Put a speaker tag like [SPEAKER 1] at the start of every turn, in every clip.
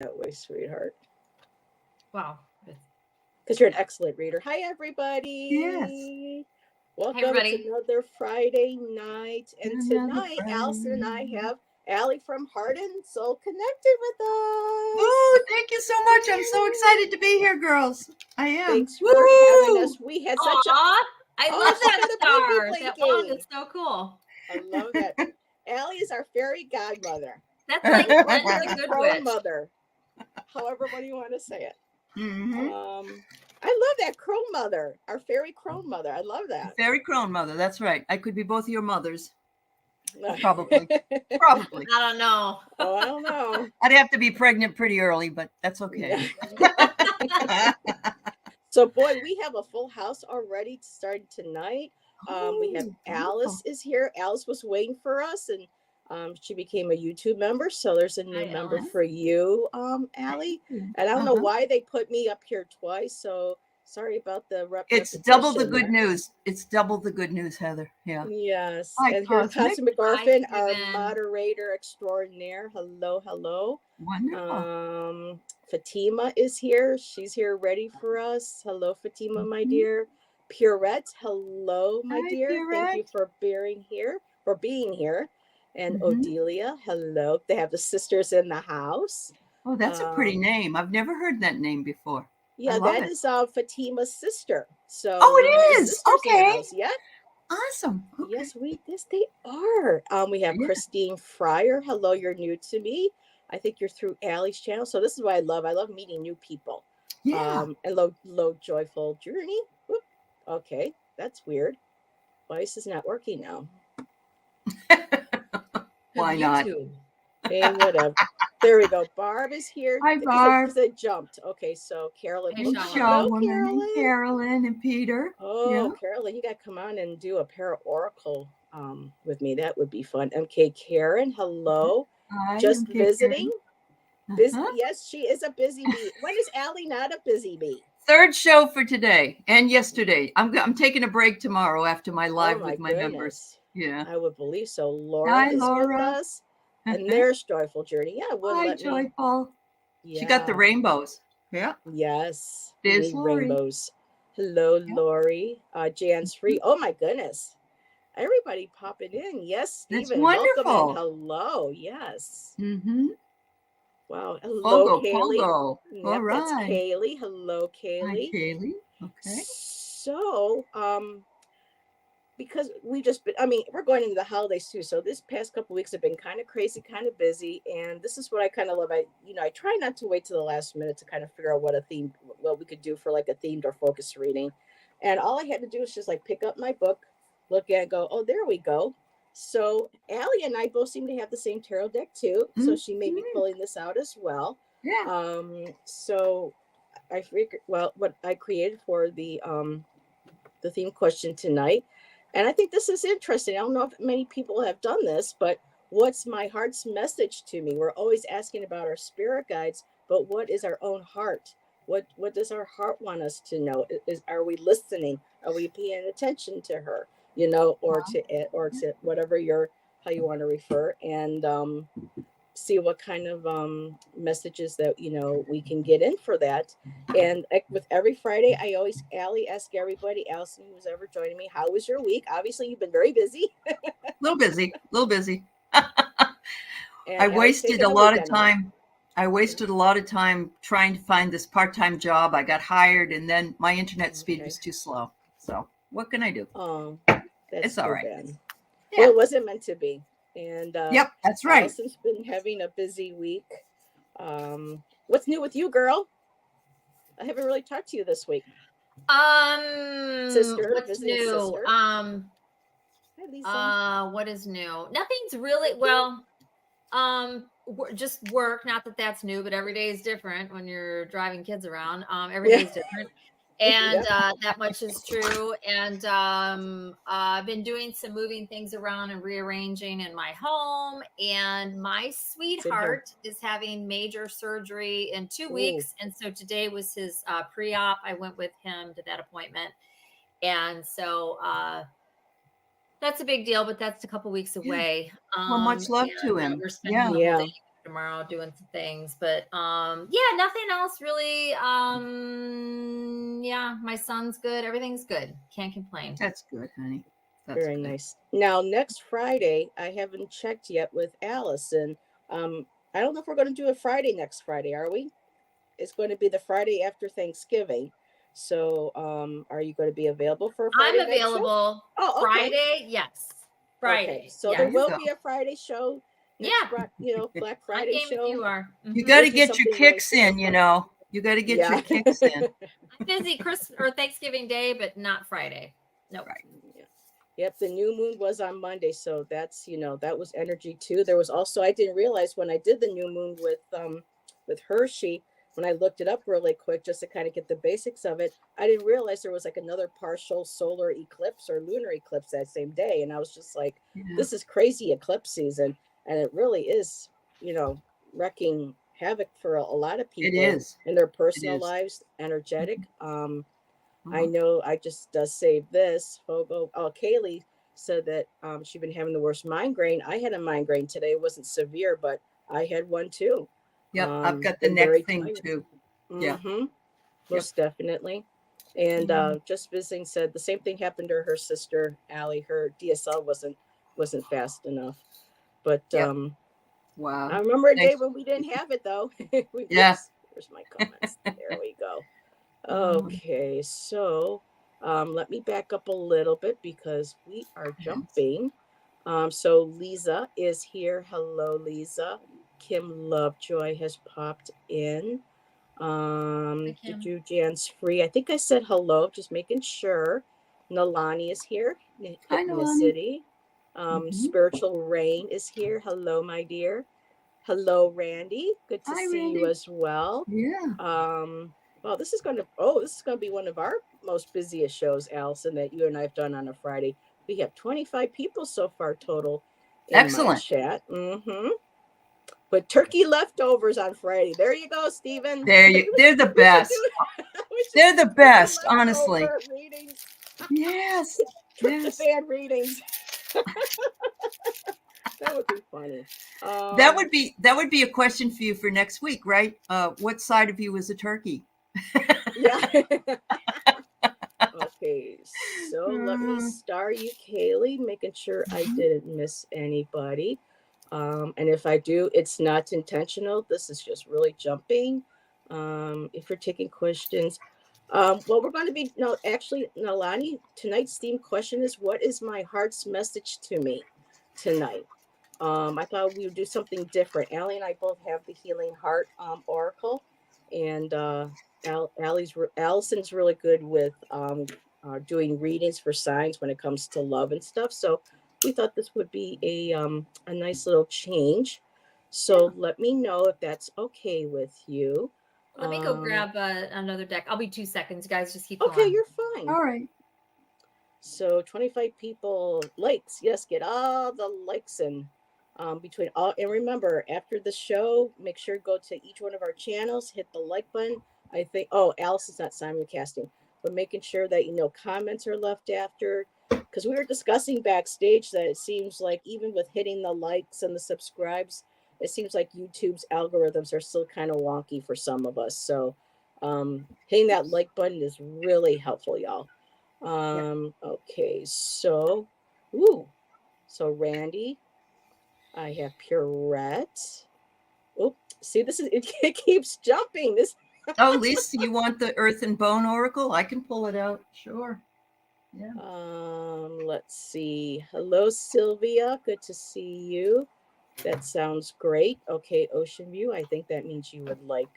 [SPEAKER 1] that way, sweetheart.
[SPEAKER 2] Wow.
[SPEAKER 1] Because you're an excellent reader. Hi,
[SPEAKER 3] Yes.
[SPEAKER 1] everybody.
[SPEAKER 2] Hey,
[SPEAKER 1] Welcome. It's
[SPEAKER 2] everybody.
[SPEAKER 1] another Friday night. And
[SPEAKER 3] Another
[SPEAKER 1] tonight, Allyson and I
[SPEAKER 3] Friday.
[SPEAKER 1] have Aley from Heart and Soul connected with
[SPEAKER 3] Oh,
[SPEAKER 1] us.
[SPEAKER 3] thank you so much. I'm so excited to be here, girls. I am.
[SPEAKER 1] Thanks for having
[SPEAKER 3] Woo!
[SPEAKER 1] us. We had such a.
[SPEAKER 2] Aw, I
[SPEAKER 1] Oh,
[SPEAKER 2] love
[SPEAKER 1] she's
[SPEAKER 2] that
[SPEAKER 1] got a baby
[SPEAKER 2] star. That one
[SPEAKER 1] blinking.
[SPEAKER 2] is so cool.
[SPEAKER 1] I love that. Aley is our fairy godmother.
[SPEAKER 2] That's like
[SPEAKER 1] Or
[SPEAKER 2] Glenn the
[SPEAKER 1] fairy
[SPEAKER 2] Good
[SPEAKER 1] crone
[SPEAKER 2] Witch.
[SPEAKER 1] mother. However one you want to say it.
[SPEAKER 3] Mm-hmm.
[SPEAKER 1] I love that crone mother, our fairy crone mother. I love that.
[SPEAKER 3] Fairy crone mother. That's right. I could be both your mothers. Probably. Probably.
[SPEAKER 2] I don't know.
[SPEAKER 1] Oh, I don't know.
[SPEAKER 3] I'd have to be pregnant pretty early, but that's okay.
[SPEAKER 1] So, boy, we have a full house already starting tonight. We have
[SPEAKER 3] Oh,
[SPEAKER 1] Alice
[SPEAKER 3] wonderful.
[SPEAKER 1] is here. Alice was waiting for us, and she became a YouTube member. So there's a new
[SPEAKER 2] Hi,
[SPEAKER 1] member
[SPEAKER 2] Ellen.
[SPEAKER 1] for you,
[SPEAKER 3] Thank
[SPEAKER 1] Aley.
[SPEAKER 3] you.
[SPEAKER 1] And I don't know
[SPEAKER 3] Uh-huh.
[SPEAKER 1] why they put me up here twice. So sorry about the
[SPEAKER 3] It's double the
[SPEAKER 1] repetition
[SPEAKER 3] good
[SPEAKER 1] there.
[SPEAKER 3] news. It's double the good news, Heather. Yeah.
[SPEAKER 1] Yes.
[SPEAKER 3] Hi,
[SPEAKER 1] And here's
[SPEAKER 3] Cosmic.
[SPEAKER 1] Cosmic
[SPEAKER 2] Hi,
[SPEAKER 1] Orphan, our
[SPEAKER 2] Stephen.
[SPEAKER 1] moderator extraordinaire. Hello, hello.
[SPEAKER 3] Wonderful.
[SPEAKER 1] Fatima is here. She's here ready for us. Hello, Fatima, my
[SPEAKER 3] Mhm.
[SPEAKER 1] dear. Purette, hello, my
[SPEAKER 3] Hi,
[SPEAKER 1] dear. Thank you
[SPEAKER 3] Pierrette.
[SPEAKER 1] for being here. And
[SPEAKER 3] Mm-hmm.
[SPEAKER 1] Odelia, hello. They have the sisters in the house.
[SPEAKER 3] Oh, that's a pretty
[SPEAKER 1] Um,
[SPEAKER 3] name. I've never heard that name before. I
[SPEAKER 1] yeah,
[SPEAKER 3] love
[SPEAKER 1] that
[SPEAKER 3] it.
[SPEAKER 1] is Fatima's sister. So
[SPEAKER 3] Oh,
[SPEAKER 1] we have the
[SPEAKER 3] it is.
[SPEAKER 1] sisters in the
[SPEAKER 3] Okay.
[SPEAKER 1] house. Yeah.
[SPEAKER 3] Awesome. Okay.
[SPEAKER 1] Yes, they are. We have
[SPEAKER 3] Yeah.
[SPEAKER 1] Christine Fryer. Hello, you're new to me. I think you're through Allie's channel. So this is what I love. I love meeting new people.
[SPEAKER 3] Yeah.
[SPEAKER 1] And low joyful journey. Whoop. Okay, that's weird. Why is this not working now?
[SPEAKER 2] Because
[SPEAKER 3] Why not?
[SPEAKER 2] YouTube.
[SPEAKER 1] Hey, whatever. There we go. Barb is here
[SPEAKER 3] Hi,
[SPEAKER 1] because
[SPEAKER 3] Barb.
[SPEAKER 1] it jumped. Okay, so Carolyn.
[SPEAKER 2] Hey,
[SPEAKER 1] Oh,
[SPEAKER 3] And
[SPEAKER 2] Shauna.
[SPEAKER 1] hello,
[SPEAKER 3] Showwoman and
[SPEAKER 1] Carolyn.
[SPEAKER 3] Carolyn and Peter. Yeah.
[SPEAKER 1] Oh, Carolyn, you got to come on and do a para oracle with me. That would be fun. MK Karen, hello.
[SPEAKER 3] Hi, I'm
[SPEAKER 1] Just visiting.
[SPEAKER 3] Karen.
[SPEAKER 1] Busy.
[SPEAKER 3] Uh-huh.
[SPEAKER 1] Yes, she is a busy bee. When is Aley not a busy bee?
[SPEAKER 3] Third show for today and yesterday. I'm taking a break tomorrow after my
[SPEAKER 1] Oh
[SPEAKER 3] live
[SPEAKER 1] my
[SPEAKER 3] with my members.
[SPEAKER 1] goodness.
[SPEAKER 3] Yeah.
[SPEAKER 1] I would believe so. Laura
[SPEAKER 3] Hi,
[SPEAKER 1] is with
[SPEAKER 3] Laura.
[SPEAKER 1] us. And there's Joyful Journey. Yeah, it wouldn't
[SPEAKER 3] Hi,
[SPEAKER 1] let me.
[SPEAKER 3] Joyful. She got the
[SPEAKER 1] Yeah.
[SPEAKER 3] rainbows. Yeah.
[SPEAKER 1] Yes. We
[SPEAKER 3] There's
[SPEAKER 1] need
[SPEAKER 3] Lori.
[SPEAKER 1] rainbows. Hello,
[SPEAKER 3] Yep.
[SPEAKER 1] Lori. Jan's free. Oh my goodness. Everybody popping in. Yes,
[SPEAKER 3] That's
[SPEAKER 1] Stephen. Welcome and
[SPEAKER 3] wonderful.
[SPEAKER 1] hello. Yes.
[SPEAKER 3] Mm-hmm.
[SPEAKER 1] Wow. Hello,
[SPEAKER 3] Pogo,
[SPEAKER 1] Kaylee.
[SPEAKER 3] Pogo. All
[SPEAKER 1] Yep, that's
[SPEAKER 3] right.
[SPEAKER 1] Kaylee. Hello,
[SPEAKER 3] Hi,
[SPEAKER 1] Kaylee.
[SPEAKER 3] Kaylee. Okay.
[SPEAKER 1] So, because we just been, I mean, we're going into the holidays too. So this past couple weeks have been kind of crazy, kind of busy. And this is what I kind of love. I try not to wait to the last minute to kind of figure out what we could do for like a themed or focused reading. And all I had to do was just like pick up my book, look at it, go, oh, there we go. So Aley and I both seem to have the same tarot deck too. So she may be
[SPEAKER 3] Mm-hmm.
[SPEAKER 1] pulling this out as well.
[SPEAKER 3] Yeah.
[SPEAKER 1] So I figured, well, what I created for the theme question tonight. And I think this is interesting. I don't know if many people have done this, but what's my heart's message to me? We're always asking about our spirit guides, but what is our own heart? What does our heart want us to know? Are we listening? Are we paying attention to her? Or to it, or to whatever how you want to refer, and see what kind of messages that we can get in for that. And with every Friday, I always Aley ask everybody, Allyson, who's ever joining me, how was your week? Obviously, you've been very busy.
[SPEAKER 3] Little busy. Little busy.
[SPEAKER 1] And
[SPEAKER 3] I
[SPEAKER 1] Ally's
[SPEAKER 3] wasted
[SPEAKER 1] taking
[SPEAKER 3] a
[SPEAKER 1] a
[SPEAKER 3] lot of
[SPEAKER 1] weekend off.
[SPEAKER 3] time. I
[SPEAKER 1] Yeah.
[SPEAKER 3] wasted a lot of time trying to find this part-time job. I got hired and then my internet speed
[SPEAKER 1] Okay.
[SPEAKER 3] was too slow. So what can I do?
[SPEAKER 1] Oh, that's
[SPEAKER 3] It's all
[SPEAKER 1] too
[SPEAKER 3] right.
[SPEAKER 1] bad. Well,
[SPEAKER 3] Yeah.
[SPEAKER 1] it wasn't meant to be. And
[SPEAKER 3] Yep, that's right.
[SPEAKER 1] Allyson's been having a busy week. What's new with you, girl? I haven't really talked to you this week. Sister,
[SPEAKER 2] What's
[SPEAKER 1] visiting
[SPEAKER 2] new?
[SPEAKER 1] sister. Hi, Lisa.
[SPEAKER 2] What is new? Nothing's really, well, just work. Not that that's new, but every day is different when you're driving kids around. Every day
[SPEAKER 1] Yeah.
[SPEAKER 2] is different. And
[SPEAKER 1] Yep.
[SPEAKER 2] that much is true. And I've been doing some moving things around and rearranging in my home. And my
[SPEAKER 1] Same here.
[SPEAKER 2] sweetheart is having major surgery in 2
[SPEAKER 1] Ooh.
[SPEAKER 2] weeks. And so today was his pre-op. I went with him to that appointment. And so that's a big deal, but that's a couple weeks
[SPEAKER 3] Yeah.
[SPEAKER 2] away.
[SPEAKER 3] Well, much love to
[SPEAKER 2] And
[SPEAKER 3] him.
[SPEAKER 2] we're spending
[SPEAKER 3] Yeah.
[SPEAKER 2] the whole
[SPEAKER 1] Yeah.
[SPEAKER 2] day tomorrow doing some things, but yeah, nothing else really. Yeah, my son's good. Everything's good. Can't complain.
[SPEAKER 3] That's good, honey. That's
[SPEAKER 1] Very
[SPEAKER 3] good.
[SPEAKER 1] nice. Now, next Friday, I haven't checked yet with Allyson. I don't know if we're going to do a Friday next Friday, are we? It's going to be the Friday after Thanksgiving. So, are you going to be available for a Friday
[SPEAKER 2] I'm
[SPEAKER 1] night show?
[SPEAKER 2] available.
[SPEAKER 1] Oh, okay.
[SPEAKER 2] Friday, yes. Friday.
[SPEAKER 1] Okay, so
[SPEAKER 2] yes.
[SPEAKER 1] there will
[SPEAKER 3] go.
[SPEAKER 1] be a Friday show. Next Black
[SPEAKER 2] I'm
[SPEAKER 1] Friday
[SPEAKER 2] game with
[SPEAKER 1] show.
[SPEAKER 2] you are.
[SPEAKER 3] You got to
[SPEAKER 1] We'll do
[SPEAKER 3] get your
[SPEAKER 1] something
[SPEAKER 3] kicks
[SPEAKER 1] really
[SPEAKER 3] in, you know. You got to get
[SPEAKER 1] Yeah.
[SPEAKER 3] your kicks in.
[SPEAKER 2] I'm busy Christmas or Thanksgiving Day, but not Friday. Nope.
[SPEAKER 3] Right.
[SPEAKER 1] Yeah. Yep, the new moon was on Monday, so that's that was energy too. There was also, I didn't realize when I did the new moon with Hershey, when I looked it up really quick just to kind of get the basics of it, I didn't realize there was like another partial solar eclipse or lunar eclipse that same day, and I was just like,
[SPEAKER 3] Yeah.
[SPEAKER 1] this is crazy eclipse season, and it really is, wrecking havoc for a lot of people
[SPEAKER 3] is.
[SPEAKER 1] in their
[SPEAKER 3] It
[SPEAKER 1] personal
[SPEAKER 3] is.
[SPEAKER 1] lives, energetic. I
[SPEAKER 3] Uh-huh.
[SPEAKER 1] know I just saved this. Kaylee said that she'd been having the worst migraine. I had a migraine today. It wasn't severe, but I had one too.
[SPEAKER 3] Yep, I've got the
[SPEAKER 1] Been very
[SPEAKER 3] neck thing
[SPEAKER 1] tired.
[SPEAKER 3] too. Yeah.
[SPEAKER 1] Most definitely. And
[SPEAKER 3] Mhm.
[SPEAKER 1] just visiting said the same thing happened to her sister, Aley. Her DSL wasn't fast enough. But
[SPEAKER 3] Yep. Wow.
[SPEAKER 1] I remember a day
[SPEAKER 3] Thanks.
[SPEAKER 1] when we didn't have it though.
[SPEAKER 3] Yeah.
[SPEAKER 1] Oops, where's my comments? There we go.
[SPEAKER 3] Um,
[SPEAKER 1] Okay, so let me back up a little bit because we are jumping. So Lisa is here. Hello, Lisa. Kim Lovejoy has popped in.
[SPEAKER 2] Kim.
[SPEAKER 1] Jan's free. I think I said hello, just making sure. Nalani is here.
[SPEAKER 3] Hi, Nalani.
[SPEAKER 1] Hypnicity.
[SPEAKER 3] Mhm.
[SPEAKER 1] Spiritual Rain is here. Hello, my dear. Hello, Randy. Good to
[SPEAKER 3] Hi,
[SPEAKER 1] see you
[SPEAKER 3] Randy.
[SPEAKER 1] as well.
[SPEAKER 3] Yeah.
[SPEAKER 1] Well, this is going to be one of our most busiest shows, Allyson, that you and I have done on a Friday. We have 25 people so far total in
[SPEAKER 3] Excellent.
[SPEAKER 1] my chat. But turkey leftovers on Friday. There you go, Stephen.
[SPEAKER 3] They're the best. They're the best, honestly.
[SPEAKER 1] Readings.
[SPEAKER 3] Yes.
[SPEAKER 1] Tryptophan
[SPEAKER 3] Yes.
[SPEAKER 1] readings. That would be funny.
[SPEAKER 3] That would be a question for you for next week, right? What side of you is a turkey?
[SPEAKER 1] Yeah. Okay, so let me star you, Kaylee, making sure I didn't miss anybody. And if I do, it's not intentional. This is just really jumping. If you're taking questions, well, we're going to be no, actually, Nalani. Tonight's theme question is, "What is my heart's message to me tonight?" I thought we would do something different. Allie and I both have the Healing Heart Oracle, and Allison's really good with doing readings for signs when it comes to love and stuff. So we thought this would be a nice little change. So let me know if that's okay with you.
[SPEAKER 2] Let me go grab another deck. I'll be 2 seconds, guys. Just keep
[SPEAKER 1] Okay,
[SPEAKER 2] going.
[SPEAKER 1] you're fine.
[SPEAKER 3] All right.
[SPEAKER 1] So 25 people likes. Yes, get all the likes in between all. And remember, after the show, make sure to go to each one of our channels, hit the like button. I think, Alice is not simulcasting, but making sure that, comments are left after. Because we were discussing backstage that it seems like even with hitting the likes and the subscribes, it seems like YouTube's algorithms are still kind of wonky for some of us. So hitting that like button is really helpful, y'all. Okay, so Randy, I have Purette. Oh, see, this is it keeps jumping. This
[SPEAKER 3] Oh, Lisa, you want the Earth and Bone Oracle? I can pull it out. Sure. Yeah.
[SPEAKER 1] let's see. Hello, Sylvia. Good to see you. That sounds great. Okay, Ocean View. I think that means you would like.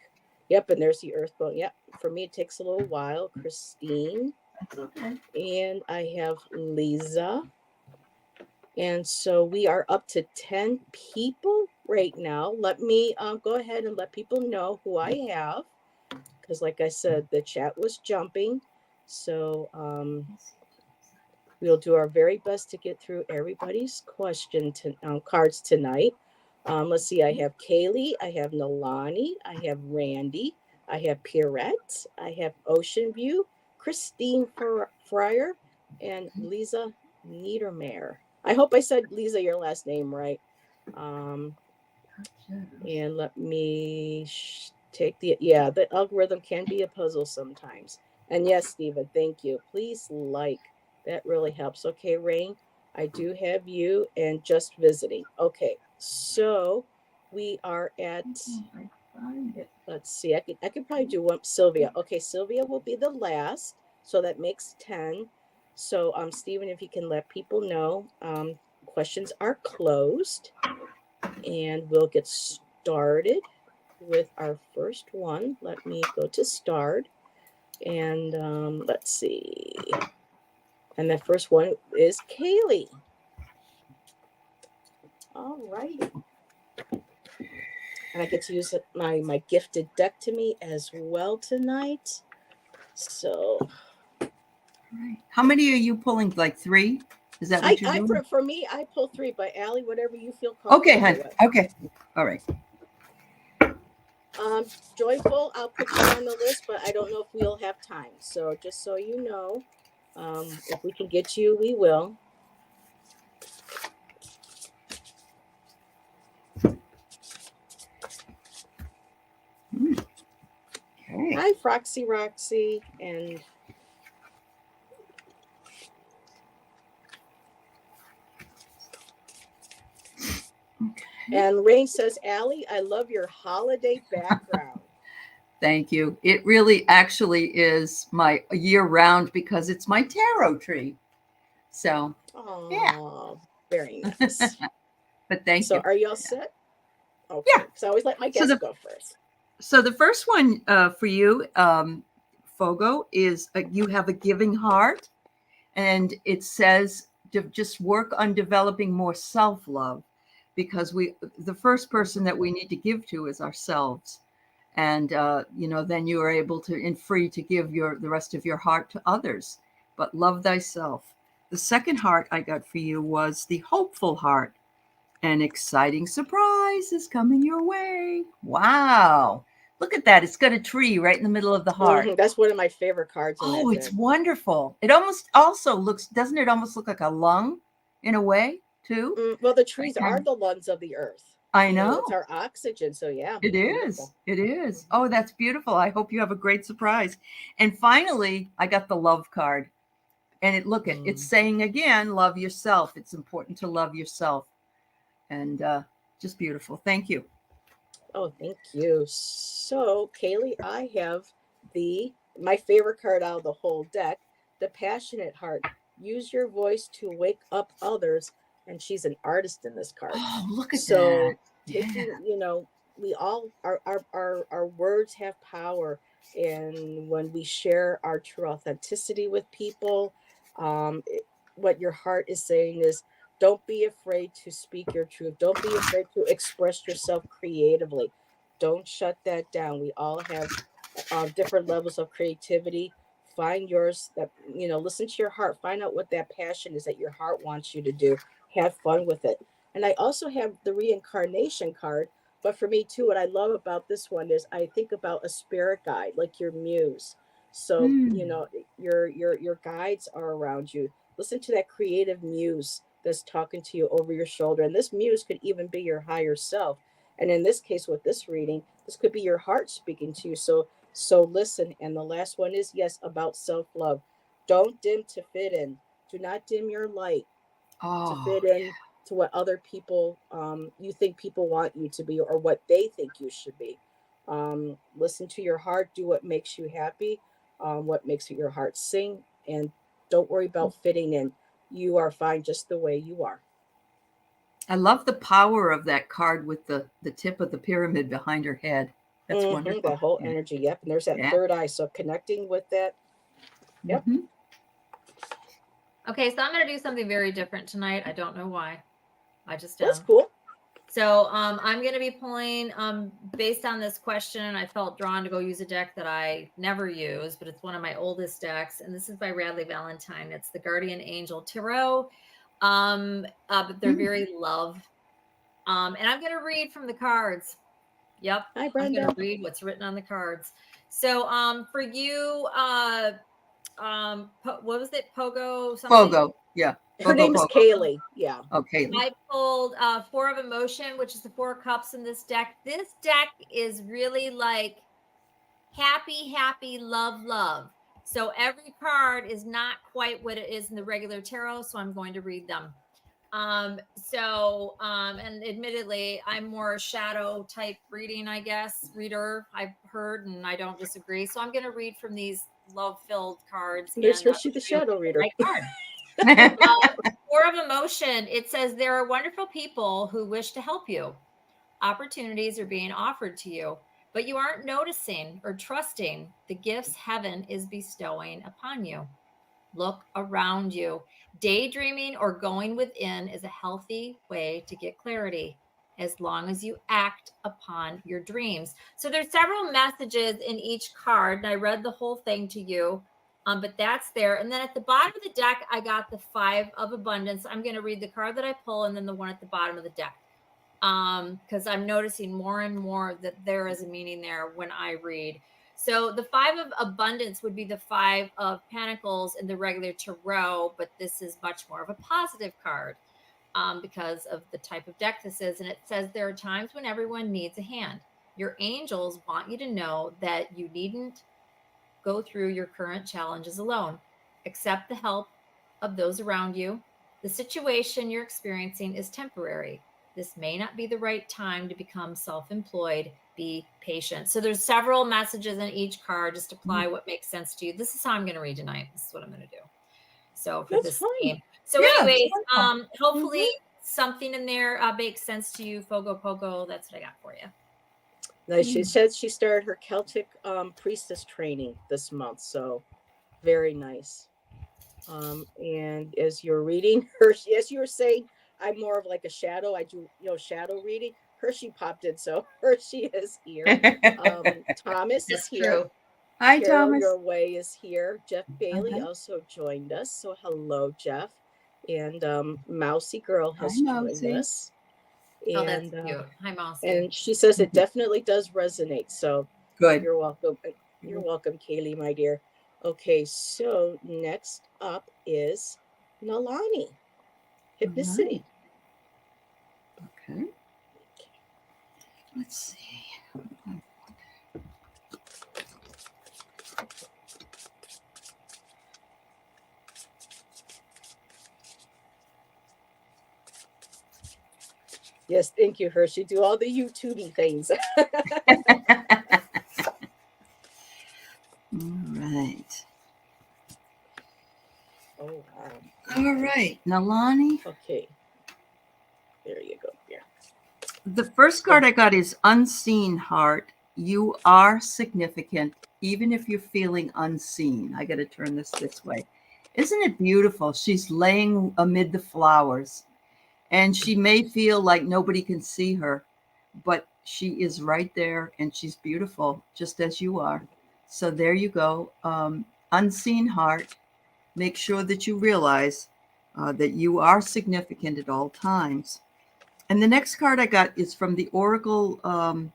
[SPEAKER 1] Yep, and there's the Earth Bone. Yep. For me, it takes a little while. Christine.
[SPEAKER 3] That's okay.
[SPEAKER 1] And I have Lisa. And so we are up to 10 people right now. Let me go ahead and let people know who I have. Because like I said, the chat was jumping. So we'll do our very best to get through everybody's cards tonight. Let's see, I have Kaylee, I have Nalani, I have Randy, I have Pierrette, I have Ocean View, Christine Fryer, and Lisa Niedermayer. I hope I said, Lisa, your last name right. And let me take the algorithm can be a puzzle sometimes. And yes, Stephen, thank you. Please like. That really helps. Okay, Rain, I do have you and just visiting. Okay, so we are at, let's see, I could probably do one, Sylvia. Okay, Sylvia will be the last, so that makes 10. So Stephen, if you can let people know, questions are closed, and we'll get started with our first one. Let me go to start, and let's see. And the first one is Kaylee. All right. And I get to use my gifted deck to me as well tonight. So,
[SPEAKER 3] how many are you pulling? Like 3? Is that what you're doing?
[SPEAKER 1] For me, I pull 3, but Allie, whatever you feel comfortable
[SPEAKER 3] Okay, hon.
[SPEAKER 1] with.
[SPEAKER 3] Okay. All right.
[SPEAKER 1] Joyful, I'll put you on the list, but I don't know if we'll have time. So just so you know, if we can get you, we will.
[SPEAKER 3] Okay.
[SPEAKER 1] Hi, Froxy Roxy, and and Rain says, Allie, I love your holiday background.
[SPEAKER 3] Thank you. It really actually is my year-round because it's my tarot tree. So,
[SPEAKER 1] yeah, very nice.
[SPEAKER 3] But thank you.
[SPEAKER 1] So, are you all set? Okay.
[SPEAKER 3] Yeah.
[SPEAKER 1] So I always let my guests go first.
[SPEAKER 3] So the first one for you, Fogo, is you have a giving heart, and it says to just work on developing more self-love, because the first person that we need to give to is ourselves. And then you are able to and free to give the rest of your heart to others, but love thyself. The second heart I got for you was the hopeful heart. An exciting surprise is coming your way. Wow, look at that. It's got a tree right in the middle of the heart.
[SPEAKER 1] That's one of my favorite cards.
[SPEAKER 3] It's wonderful. It almost also looks, doesn't it almost look like a lung in a way too?
[SPEAKER 1] Well, the trees are the lungs of the earth.
[SPEAKER 3] I know.
[SPEAKER 1] It's our oxygen. So yeah.
[SPEAKER 3] It is. It is. Oh, that's beautiful. I hope you have a great surprise. And finally, I got the love card. And it's saying again, love yourself. It's important to love yourself. And just beautiful. Thank you.
[SPEAKER 1] Oh, thank you. So, Kaylee, I have my favorite card out of the whole deck, the passionate heart. Use your voice to wake up others. And she's an artist in this card.
[SPEAKER 3] Oh, look at that.
[SPEAKER 1] So taking, we all, our words have power. And when we share our true authenticity with people, what your heart is saying is, don't be afraid to speak your truth. Don't be afraid to express yourself creatively. Don't shut that down. We all have different levels of creativity. Find yours. Listen to your heart. Find out what that passion is that your heart wants you to do. Have fun with it. And I also have the reincarnation card. But for me too, what I love about this one is I think about a spirit guide, like your muse. So your guides are around you. Listen to that creative muse that's talking to you over your shoulder. And this muse could even be your higher self. And in this case, with this reading, this could be your heart speaking to you. So listen. And the last one is, yes, about self-love. Don't dim to fit in. Do not dim your light to fit in to what other people, you think people want you to be, or what they think you should be. Listen to your heart. Do what makes you happy, what makes your heart sing. And don't worry about fitting in. You are fine just the way you are.
[SPEAKER 3] I love the power of that card with the tip of the pyramid behind her head. That's wonderful.
[SPEAKER 1] That whole energy. Yep. And there's that third eye. So connecting with that. Yep.
[SPEAKER 3] Mm-hmm.
[SPEAKER 2] Okay. So I'm going to do something very different tonight. I don't know why. I just
[SPEAKER 1] That's cool.
[SPEAKER 2] So I'm going to be pulling based on this question. I felt drawn to go use a deck that I never use, but it's one of my oldest decks. And this is by Radley Valentine. It's the Guardian Angel Tarot. But they're very love. And I'm going to read from the cards. Yep.
[SPEAKER 1] Hi, Brenda.
[SPEAKER 2] I'm going to read what's written on the cards. So for you, what was it? Pogo? Something?
[SPEAKER 3] Fogo. Yeah.
[SPEAKER 1] Her name is Kaylee. Yeah.
[SPEAKER 3] Okay.
[SPEAKER 2] I pulled 4 of Emotion, which is the 4 cups in this deck. This deck is really like happy, happy, love, love. So every card is not quite what it is in the regular tarot. So I'm going to read them. And admittedly, I'm more shadow type reading, I guess, reader, I've heard, and I don't disagree. So I'm going to read from these love-filled cards.
[SPEAKER 1] There's
[SPEAKER 2] And
[SPEAKER 1] Hershey the Shadow Reader.
[SPEAKER 2] right card. 4 of Emotion. It says there are wonderful people who wish to help you. Opportunities are being offered to you, but you aren't noticing or trusting the gifts heaven is bestowing upon you. Look around you. Daydreaming or going within is a healthy way to get clarity as long as you act upon your dreams. So there's several messages in each card, and I read the whole thing to you. But that's there. And then at the bottom of the deck, I got the 5 of abundance. I'm going to read the card that I pull and then the one at the bottom of the deck. Because I'm noticing more and more that there is a meaning there when I read. So the 5 of abundance would be the 5 of pentacles in the regular tarot, but this is much more of a positive card because of the type of deck this is. And it says there are times when everyone needs a hand. Your angels want you to know that you needn't go through your current challenges alone. Accept the help of those around you. The situation you're experiencing is temporary. This may not be the right time to become self-employed. Be patient. So there's several messages in each card. Just apply what makes sense to you. This is how I'm going to read tonight. This is what I'm going to do. So for this theme. So anyways, hopefully something in there makes sense to you. Fogo Pogo. That's what I got for you.
[SPEAKER 1] Nice. She said she started her Celtic priestess training this month. So very nice. And as you're reading her, as you were saying, I'm more of like a shadow. I do, shadow reading. Hershey popped in, so Hershey is here. Thomas is here.
[SPEAKER 2] True.
[SPEAKER 3] Hi,
[SPEAKER 1] Carol,
[SPEAKER 3] Thomas.
[SPEAKER 1] Your Way is here. Jeff Bailey also joined us. So hello, Jeff. And Mousy Girl has joined us.
[SPEAKER 2] Oh, that's cute. Hi, Mousy.
[SPEAKER 1] And she says it definitely does resonate. So
[SPEAKER 3] good.
[SPEAKER 1] You're welcome. You're welcome, Kaylee, my dear. Okay, so next up is Nalani. Hypnicity.
[SPEAKER 3] Okay. Let's see.
[SPEAKER 1] Yes, thank you, Hershey. Do all the YouTubey things.
[SPEAKER 3] All right.
[SPEAKER 1] Oh, wow.
[SPEAKER 3] All right. Nalani.
[SPEAKER 1] Okay. There you go. Yeah.
[SPEAKER 3] The first card I got is Unseen Heart. You are significant, even if you're feeling unseen. I got to turn this way. Isn't it beautiful? She's laying amid the flowers, and she may feel like nobody can see her, but she is right there, and she's beautiful, just as you are. So there you go. Unseen Heart. Make sure that you realize that you are significant at all times. And the next card I got is from the Oracle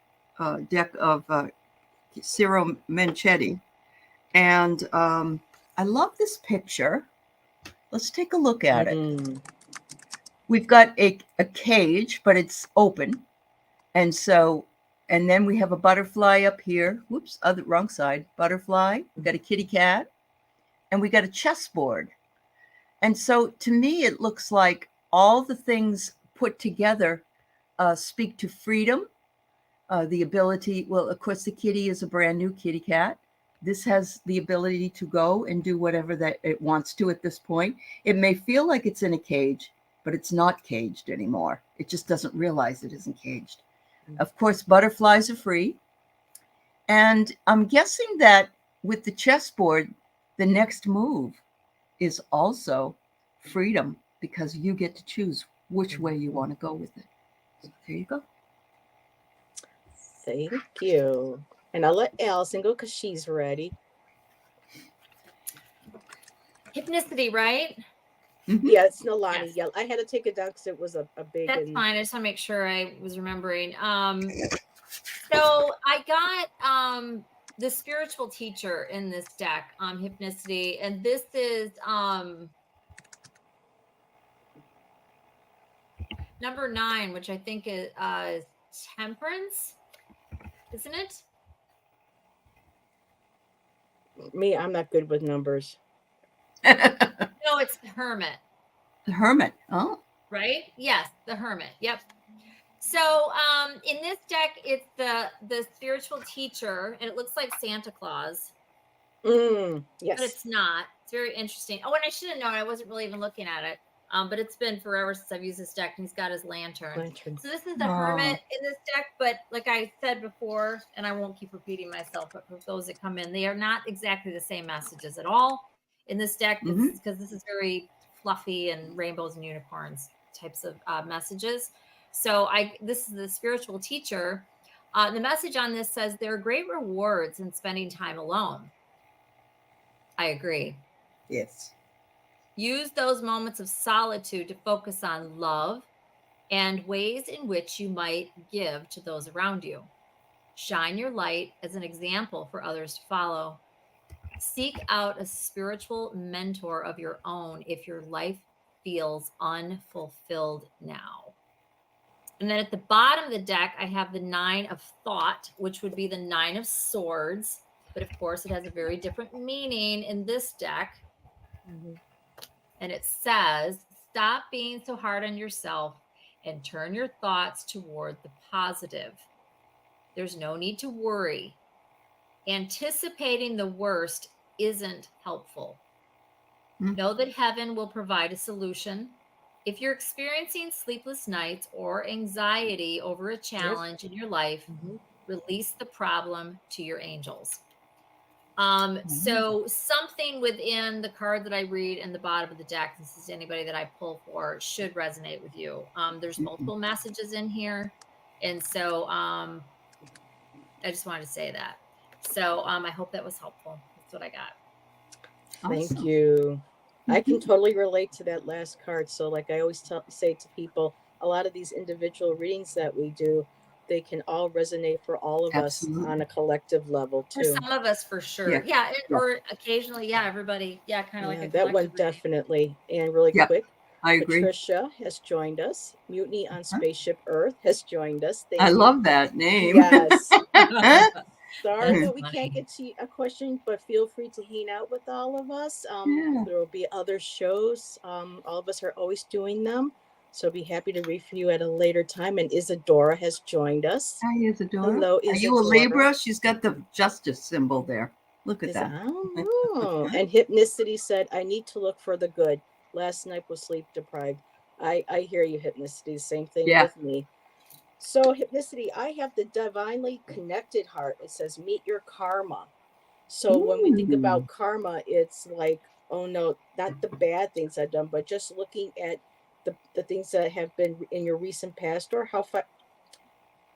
[SPEAKER 3] deck of Ciro Menchetti. And I love this picture. Let's take a look at it. We've got a cage, but it's open. And then we have a butterfly up here. Whoops, wrong side. Butterfly. We've got a kitty cat. And we got a chessboard. And so to me, it looks like all the things put together speak to freedom, the ability. Well, of course, the kitty is a brand new kitty cat. This has the ability to go and do whatever that it wants to at this point. It may feel like it's in a cage, but it's not caged anymore. It just doesn't realize it isn't caged. Of course, butterflies are free. And I'm guessing that with the chessboard, the next move is also freedom, because you get to choose which way you want to go with it. So there you go.
[SPEAKER 1] Thank you. And I'll let Allyson go because she's ready.
[SPEAKER 2] Hypnicity, right?
[SPEAKER 1] Mm-hmm. Yeah, it's Nalani. Yes. Yeah, I had to take it down because it was a big.
[SPEAKER 2] That's fine. I just want to make sure I was remembering. So I got the spiritual teacher in this deck, Hypnicity, and this is number 9, which I think is temperance, isn't it?
[SPEAKER 1] Me, I'm not good with numbers.
[SPEAKER 3] The
[SPEAKER 2] No, it's the hermit,
[SPEAKER 3] hermit. Oh,
[SPEAKER 2] right? Yes, the hermit. Yep. So in this deck, it's the spiritual teacher, and it looks like Santa Claus, but
[SPEAKER 1] Yes.
[SPEAKER 2] it's not. It's very interesting. Oh, and I should have known. I wasn't really even looking at it. But it's been forever since I've used this deck, and he's got his lantern.
[SPEAKER 1] Lantern.
[SPEAKER 2] So this is the
[SPEAKER 3] Oh.
[SPEAKER 2] hermit in this deck, but like I said before, and I won't keep repeating myself, but for those that come in, they are not exactly the same messages at all in this deck, because this is very fluffy and rainbows and unicorns types of messages. So this is the spiritual teacher. The message on this says there are great rewards in spending time alone. I agree.
[SPEAKER 3] Yes.
[SPEAKER 2] Use those moments of solitude to focus on love and ways in which you might give to those around you. Shine your light as an example for others to follow. Seek out a spiritual mentor of your own if your life feels unfulfilled now. And then at the bottom of the deck, I have the 9 of thought, which would be the 9 of swords. But of course, it has a very different meaning in this deck. And it says, stop being so hard on yourself and turn your thoughts toward the positive. There's no need to worry. Anticipating the worst isn't helpful. Know that heaven will provide a solution. If you're experiencing sleepless nights or anxiety over a challenge in your life, release the problem to your angels. So something within the card that I read in the bottom of the deck, this is anybody that I pull for, should resonate with you. There's multiple messages in here. And so I just wanted to say that. So I hope that was helpful. That's what I got.
[SPEAKER 1] Thank you. I can totally relate to that last card. So, like I always say to people, a lot of these individual readings that we do, they can all resonate for all of us on a collective level
[SPEAKER 2] For
[SPEAKER 1] too.
[SPEAKER 2] some of us, for sure. Yeah. Or occasionally, everybody. Yeah, kind of like a
[SPEAKER 1] that one
[SPEAKER 2] collective reading.
[SPEAKER 1] definitely. And really quick,
[SPEAKER 3] I agree.
[SPEAKER 1] Patricia has joined us. Mutiny on Spaceship Earth has joined us. Thank
[SPEAKER 3] I
[SPEAKER 1] you.
[SPEAKER 3] love that name.
[SPEAKER 1] Yes. Sorry
[SPEAKER 2] That's
[SPEAKER 1] that we
[SPEAKER 2] funny.
[SPEAKER 1] can't get to a question, but feel free to hang out with all of us. There will be other shows. All of us are always doing them. So be happy to read for you at a later time. And Isadora has joined us.
[SPEAKER 3] Hi, Isadora.
[SPEAKER 1] Hello,
[SPEAKER 3] Are you a
[SPEAKER 1] Isadora.
[SPEAKER 3] Libra? She's got the justice symbol there. Look at that.
[SPEAKER 1] Oh, and Hypnicity said, I need to look for the good. Last night was sleep deprived. I hear you, Hypnicity. Same thing with me. So, Hypnicity, I have the divinely connected heart. It says, meet your karma. So, when we think about karma, it's like, oh no, not the bad things I've done, but just looking at the things that have been in your recent past, or how far.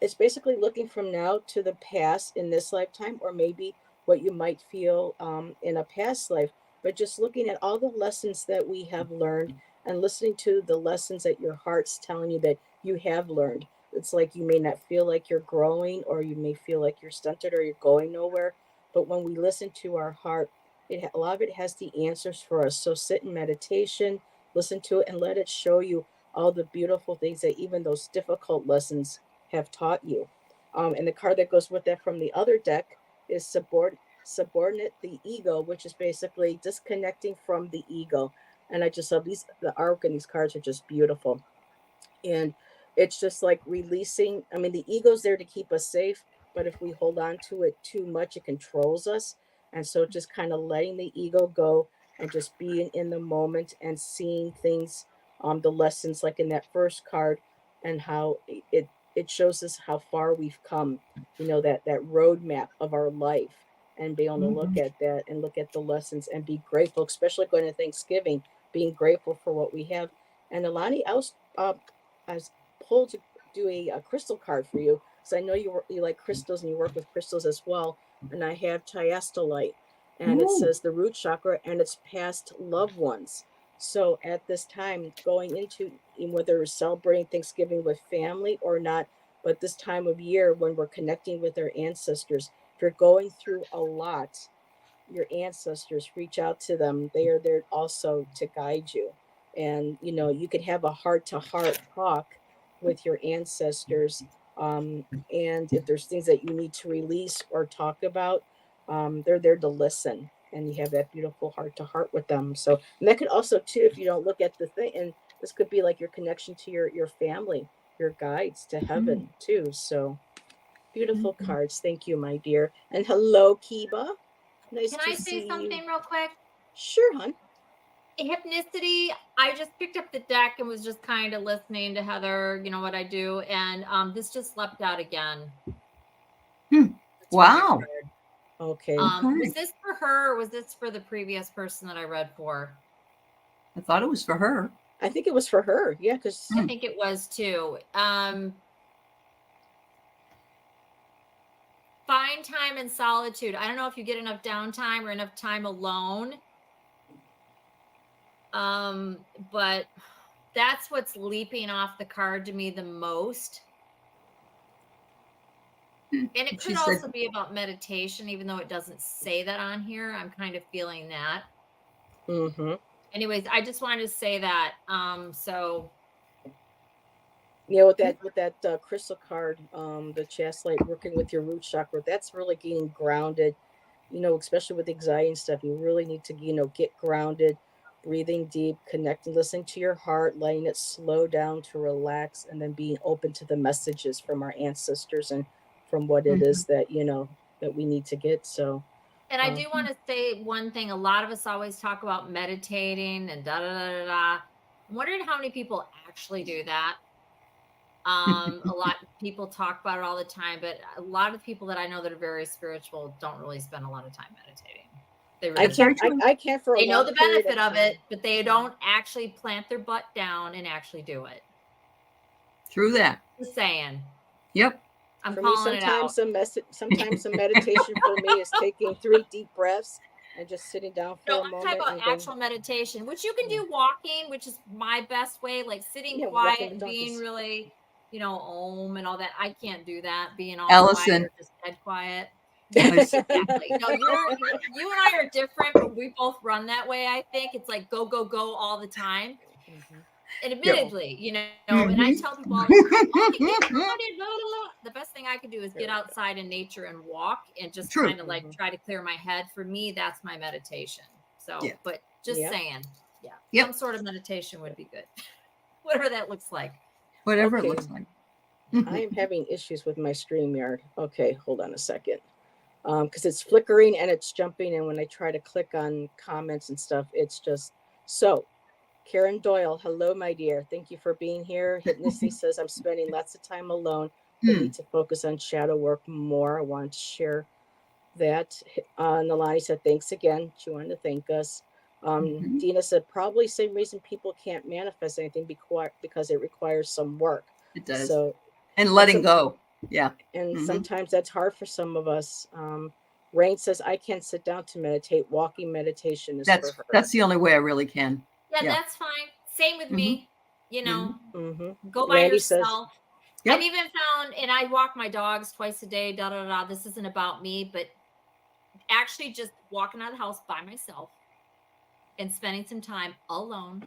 [SPEAKER 1] It's basically looking from now to the past in this lifetime, or maybe what you might feel in a past life, but just looking at all the lessons that we have learned and listening to the lessons that your heart's telling you that you have learned. It's like you may not feel like you're growing, or you may feel like you're stunted or you're going nowhere. But when we listen to our heart, a lot of it has the answers for us. So sit in meditation, listen to it, and let it show you all the beautiful things that even those difficult lessons have taught you. And the card that goes with that from the other deck is subordinate the ego, which is basically disconnecting from the ego. And I just love the arc and these cards are just beautiful. And it's just like releasing. I mean, the ego's there to keep us safe, but if we hold on to it too much, it controls us. And so just kind of letting the ego go and just being in the moment and seeing things, the lessons like in that first card, and how it shows us how far we've come, that roadmap of our life, and be able to look at that and look at the lessons and be grateful, especially going to Thanksgiving, being grateful for what we have. And Alani, I was pulled to do a crystal card for you, because I know you like crystals and you work with crystals as well. And I have chiastolite, and it says the root chakra and its past loved ones. So at this time, going into whether we're celebrating Thanksgiving with family or not, but this time of year when we're connecting with our ancestors, if you're going through a lot, your ancestors, reach out to them. They are there also to guide you. And you can have a heart-to-heart talk with your ancestors. And if there's things that you need to release or talk about, they're there to listen. And you have that beautiful heart to heart with them. So, and that could also too, if you don't look at the thing, and this could be like your connection to your family, your guides to heaven too. So beautiful cards. Thank you, my dear. And hello, Kiba. Nice
[SPEAKER 2] Can
[SPEAKER 1] to
[SPEAKER 2] I say
[SPEAKER 1] see
[SPEAKER 2] something
[SPEAKER 1] you.
[SPEAKER 2] real quick?
[SPEAKER 1] Sure, hon.
[SPEAKER 2] Hypnicity, I just picked up the deck and was just kind of listening to Heather, you know what I do, and this just leapt out again.
[SPEAKER 3] Wow.
[SPEAKER 1] Okay.
[SPEAKER 2] Was this for her or was this for the previous person that I read for?
[SPEAKER 3] I thought it was for her.
[SPEAKER 1] I think it was for her. Yeah, because
[SPEAKER 2] I think it was too. Find time in solitude. I don't know if you get enough downtime or enough time alone. But that's what's leaping off the card to me the most. And it could also be about meditation, even though it doesn't say that on here. I'm kind of feeling that. Anyways, I just wanted to say that. So
[SPEAKER 1] yeah, with that crystal card, the chastite working with your root chakra, that's really getting grounded. Especially with anxiety and stuff, you really need to get grounded, breathing deep, connecting, listening to your heart, letting it slow down to relax, and then being open to the messages from our ancestors and from what it is that that we need to get. So,
[SPEAKER 2] and I do want to say one thing. A lot of us always talk about meditating and da da da da da. I'm wondering how many people actually do that. A lot of people talk about it all the time, but a lot of people that I know that are very spiritual don't really spend a lot of time meditating. They really
[SPEAKER 1] I can't for a
[SPEAKER 2] they know
[SPEAKER 1] long
[SPEAKER 2] the
[SPEAKER 1] period
[SPEAKER 2] benefit of
[SPEAKER 1] time.
[SPEAKER 2] it, but they don't actually plant their butt down and actually do it.
[SPEAKER 3] True that.
[SPEAKER 2] Just saying.
[SPEAKER 3] Yep.
[SPEAKER 2] I'm
[SPEAKER 1] For
[SPEAKER 2] calling
[SPEAKER 1] me,
[SPEAKER 2] it out.
[SPEAKER 1] sometimes some meditation for me is taking 3 deep breaths and just sitting down for a
[SPEAKER 2] I'm
[SPEAKER 1] moment.
[SPEAKER 2] talking about
[SPEAKER 1] and
[SPEAKER 2] actual meditation, which you can do walking, which is my best way, like sitting quiet and being really, om and all that. I can't do that, being all
[SPEAKER 3] Allyson.
[SPEAKER 2] quiet or just dead quiet. Exactly. No, you and I are different, but we both run that way. I think it's like go, go, go all the time. And admittedly, and I tell people all the time, the best thing I can do is get outside in nature and walk and just kind of like try to clear my head. For me, that's my meditation. So, but just saying, some sort of meditation would be good. Whatever that looks like.
[SPEAKER 3] Whatever it looks like.
[SPEAKER 1] I am having issues with my StreamYard. Okay, hold on a second. Because it's flickering and it's jumping, and when I try to click on comments and stuff, it's just so. Karen Doyle, hello, my dear. Thank you for being here. Hypnicity says I'm spending lots of time alone, but need to focus on shadow work more. I wanted to share that. Nalani said thanks again. She wanted to thank us. Dina said probably same reason people can't manifest anything because it requires some work.
[SPEAKER 3] It does.
[SPEAKER 1] So,
[SPEAKER 3] and letting go. Yeah.
[SPEAKER 1] And sometimes that's hard for some of us. Rain says I can't sit down to meditate. Walking meditation is for her.
[SPEAKER 3] That's the only way I really can.
[SPEAKER 2] Yeah, that's fine. Same with me. Go by
[SPEAKER 1] Randy
[SPEAKER 2] yourself.
[SPEAKER 1] Says,
[SPEAKER 2] I've even found, and I walk my dogs twice a day, da da da. This isn't about me, but actually just walking out of the house by myself and spending some time alone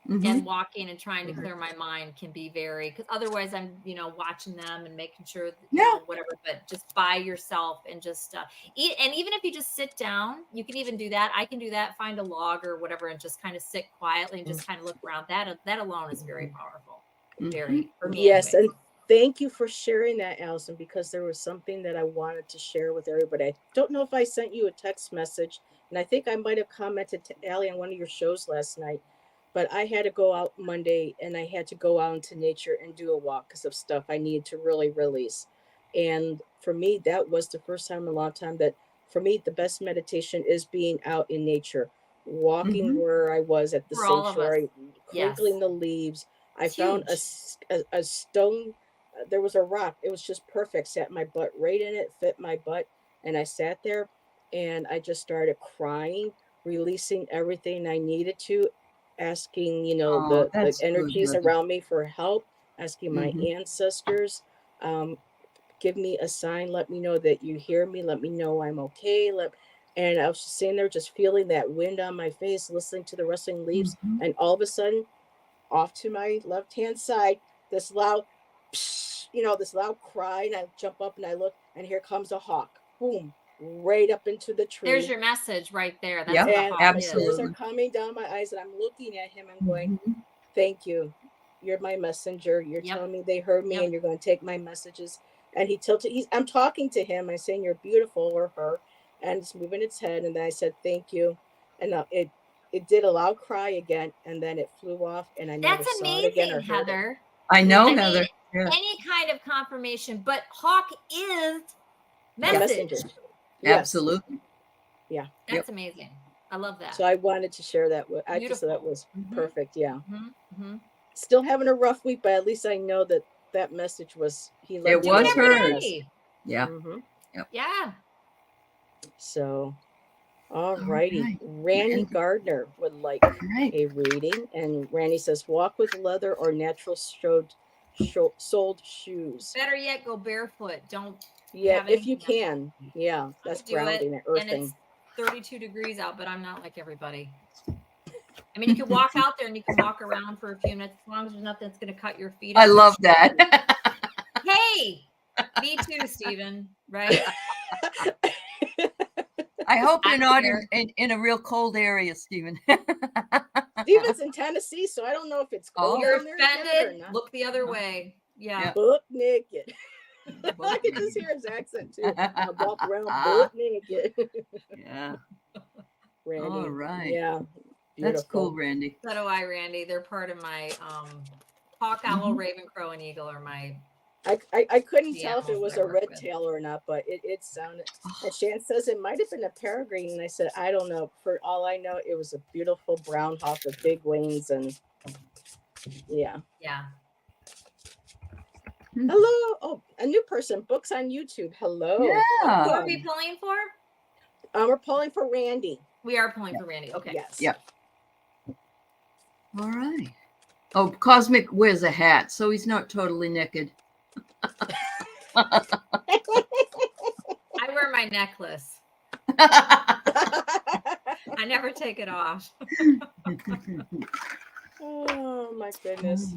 [SPEAKER 2] and walking and trying to clear my mind can be very, because otherwise I'm, watching them and making sure, whatever, but just by yourself and just, eat. And even if you just sit down, you can even do that. I can do that, find a log or whatever, and just kind of sit quietly and just kind of look around. That alone is very powerful. Very, for me.
[SPEAKER 1] Yes.
[SPEAKER 2] Anyways.
[SPEAKER 1] And thank you for sharing that, Allyson, because there was something that I wanted to share with everybody. I don't know if I sent you a text message, and I think I might have commented to Aley on one of your shows last night. But I had to go out Monday, and I had to go out into nature and do a walk because of stuff I needed to really release. And for me, that was the first time in a long time that, for me, the best meditation is being out in nature, walking where I was at the sanctuary, crinkling the leaves. I found a stone. There was a rock. It was just perfect. Sat my butt right in it, fit my butt. And I sat there and I just started crying, releasing everything I needed to, asking, the energies around me for help, asking my ancestors, give me a sign, let me know that you hear me, let me know I'm okay. And I was just sitting there, just feeling that wind on my face, listening to the rustling leaves. And all of a sudden, off to my left-hand side, this loud psh, this loud cry, and I jump up and I look, and here comes a hawk. Boom, right up into the tree.
[SPEAKER 2] There's your message right there. That's
[SPEAKER 3] Yep,
[SPEAKER 2] what a
[SPEAKER 1] And
[SPEAKER 2] hawk
[SPEAKER 1] the
[SPEAKER 2] is.
[SPEAKER 1] tears are
[SPEAKER 3] absolutely.
[SPEAKER 1] coming down my eyes, and I'm looking at him and going,
[SPEAKER 3] Mhm.
[SPEAKER 1] thank you. You're my messenger. You're
[SPEAKER 2] Yep.
[SPEAKER 1] telling me they heard me,
[SPEAKER 2] Yep.
[SPEAKER 1] and you're going to take my messages. And he tilted. I'm talking to him. I'm saying, you're beautiful, or her. And it's moving its head. And then I said, thank you. And it did a loud cry again. And then it flew off, and I never
[SPEAKER 2] That's
[SPEAKER 1] saw it again or
[SPEAKER 2] amazing,
[SPEAKER 1] heard it.
[SPEAKER 2] Heather.
[SPEAKER 3] I know,
[SPEAKER 2] I
[SPEAKER 3] Heather.
[SPEAKER 2] mean,
[SPEAKER 3] Yeah.
[SPEAKER 2] any kind of confirmation, but hawk is
[SPEAKER 1] A
[SPEAKER 2] message.
[SPEAKER 1] messenger. Yes.
[SPEAKER 3] Absolutely.
[SPEAKER 1] Yeah.
[SPEAKER 2] That's
[SPEAKER 3] Yep.
[SPEAKER 2] amazing. I love that.
[SPEAKER 1] So I wanted to share that. I just thought that
[SPEAKER 2] Beautiful.
[SPEAKER 1] was
[SPEAKER 2] Mhm.
[SPEAKER 1] perfect. Yeah.
[SPEAKER 2] Mm-hmm.
[SPEAKER 1] Still having a rough week, but at least I know that message was, he let
[SPEAKER 3] It
[SPEAKER 1] me
[SPEAKER 2] Do it
[SPEAKER 3] was
[SPEAKER 1] know
[SPEAKER 2] every
[SPEAKER 3] heard.
[SPEAKER 2] day.
[SPEAKER 3] Yeah.
[SPEAKER 1] Mm-hmm.
[SPEAKER 2] Yeah.
[SPEAKER 1] So, all
[SPEAKER 3] All
[SPEAKER 1] righty.
[SPEAKER 3] right.
[SPEAKER 1] Randy
[SPEAKER 3] And-
[SPEAKER 1] Gardner would like
[SPEAKER 3] Right.
[SPEAKER 1] a reading, and Randy says, walk with leather or natural soled shoes.
[SPEAKER 2] Better yet, go barefoot. Don't
[SPEAKER 1] Yeah,
[SPEAKER 2] have
[SPEAKER 1] if you
[SPEAKER 2] anything
[SPEAKER 1] can.
[SPEAKER 2] on.
[SPEAKER 1] Yeah,
[SPEAKER 2] I
[SPEAKER 1] that's
[SPEAKER 2] do it,
[SPEAKER 1] grounding and
[SPEAKER 2] and
[SPEAKER 1] earthing.
[SPEAKER 2] it's 32 degrees out, but I'm not like everybody. I mean, you can walk out there and you can walk around for a few minutes as long as there's nothing that's going to cut your feet
[SPEAKER 3] I
[SPEAKER 2] off.
[SPEAKER 3] love that.
[SPEAKER 2] Hey, me too, Stephen. Right?
[SPEAKER 3] I hope you're
[SPEAKER 2] I
[SPEAKER 3] not
[SPEAKER 2] care.
[SPEAKER 3] in a real cold area, Stephen.
[SPEAKER 1] Stephen's in Tennessee, so I don't know if it's cold
[SPEAKER 3] Oh.
[SPEAKER 2] You're
[SPEAKER 1] down there yet or
[SPEAKER 2] offended.
[SPEAKER 1] not.
[SPEAKER 2] Look the other way. Yeah.
[SPEAKER 3] Yeah.
[SPEAKER 1] Butt naked. I can just hear his accent too. I walk around butt naked.
[SPEAKER 3] Yeah.
[SPEAKER 1] Randy.
[SPEAKER 3] All right.
[SPEAKER 1] Yeah.
[SPEAKER 3] That's
[SPEAKER 1] Beautiful.
[SPEAKER 3] cool, Randy.
[SPEAKER 2] So do I, Randy. They're part of my hawk, owl, raven, crow, and eagle are my.
[SPEAKER 1] I couldn't
[SPEAKER 2] The
[SPEAKER 1] tell if it
[SPEAKER 2] animals
[SPEAKER 1] was
[SPEAKER 2] that I
[SPEAKER 1] a
[SPEAKER 2] work
[SPEAKER 1] red
[SPEAKER 2] with.
[SPEAKER 1] tail or not, but it sounded. And Shan says it might have been a peregrine, and I said I don't know. For all I know, it was a beautiful brown hawk with big wings, and yeah.
[SPEAKER 2] Yeah.
[SPEAKER 1] Hello. Oh, a new person. Books on YouTube. Hello.
[SPEAKER 3] Yeah.
[SPEAKER 2] Who are
[SPEAKER 1] Welcome.
[SPEAKER 2] we pulling for?
[SPEAKER 1] We're pulling for Randy.
[SPEAKER 2] We are pulling for Randy. Okay.
[SPEAKER 1] Yes.
[SPEAKER 3] Yep. All right. Oh, Cosmic wears a hat, so he's not totally naked.
[SPEAKER 2] I wear my necklace. I never take it off.
[SPEAKER 1] Oh my goodness.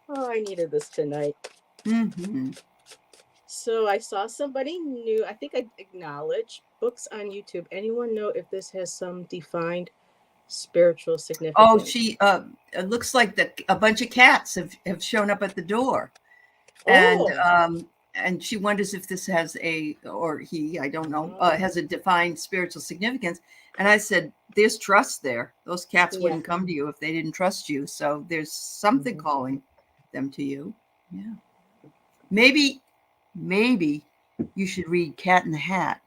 [SPEAKER 1] Oh, I needed this tonight.
[SPEAKER 3] Mm-hmm.
[SPEAKER 1] So I saw somebody new. I think I acknowledge books on YouTube. Anyone know if this has some defined spiritual significance?
[SPEAKER 3] Oh, she it looks like a bunch of cats have shown up at the door. And she wonders if this has or he, I don't know, has a defined spiritual significance. And I said, there's trust there. Those cats wouldn't come to you if they didn't trust you. So there's something calling them to you. Yeah. Maybe you should read Cat in the Hat.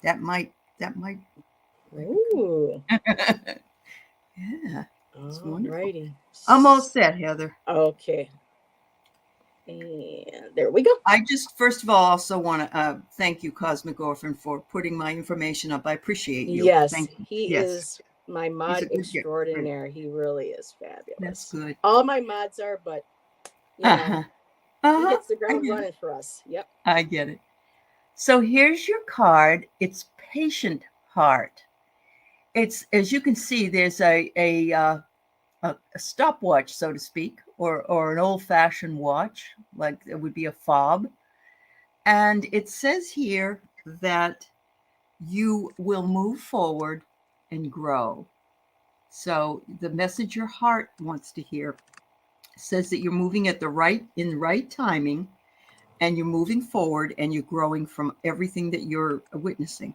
[SPEAKER 3] That might.
[SPEAKER 1] Ooh.
[SPEAKER 3] Yeah. It's wonderful.
[SPEAKER 1] Alrighty.
[SPEAKER 3] I'm all set, Heather.
[SPEAKER 1] Okay. And there we go.
[SPEAKER 3] I just, first of all, also want to thank you, Cosmic Orphan, for putting my information up. I appreciate you.
[SPEAKER 1] Yes,
[SPEAKER 3] Thank you.
[SPEAKER 1] he is my mod
[SPEAKER 3] a good
[SPEAKER 1] extraordinaire. He really is fabulous.
[SPEAKER 3] That's good.
[SPEAKER 1] All my mods are, but you know, he hits the ground
[SPEAKER 3] I
[SPEAKER 1] running for us. Yep.
[SPEAKER 3] I get it. So here's your card. It's Patient Heart. It's, as you can see, there's a stopwatch, so to speak, or an old-fashioned watch, like it would be a fob. And it says here that you will move forward and grow. So the message your heart wants to hear says that you're moving in the right timing, and you're moving forward, and you're growing from everything that you're witnessing.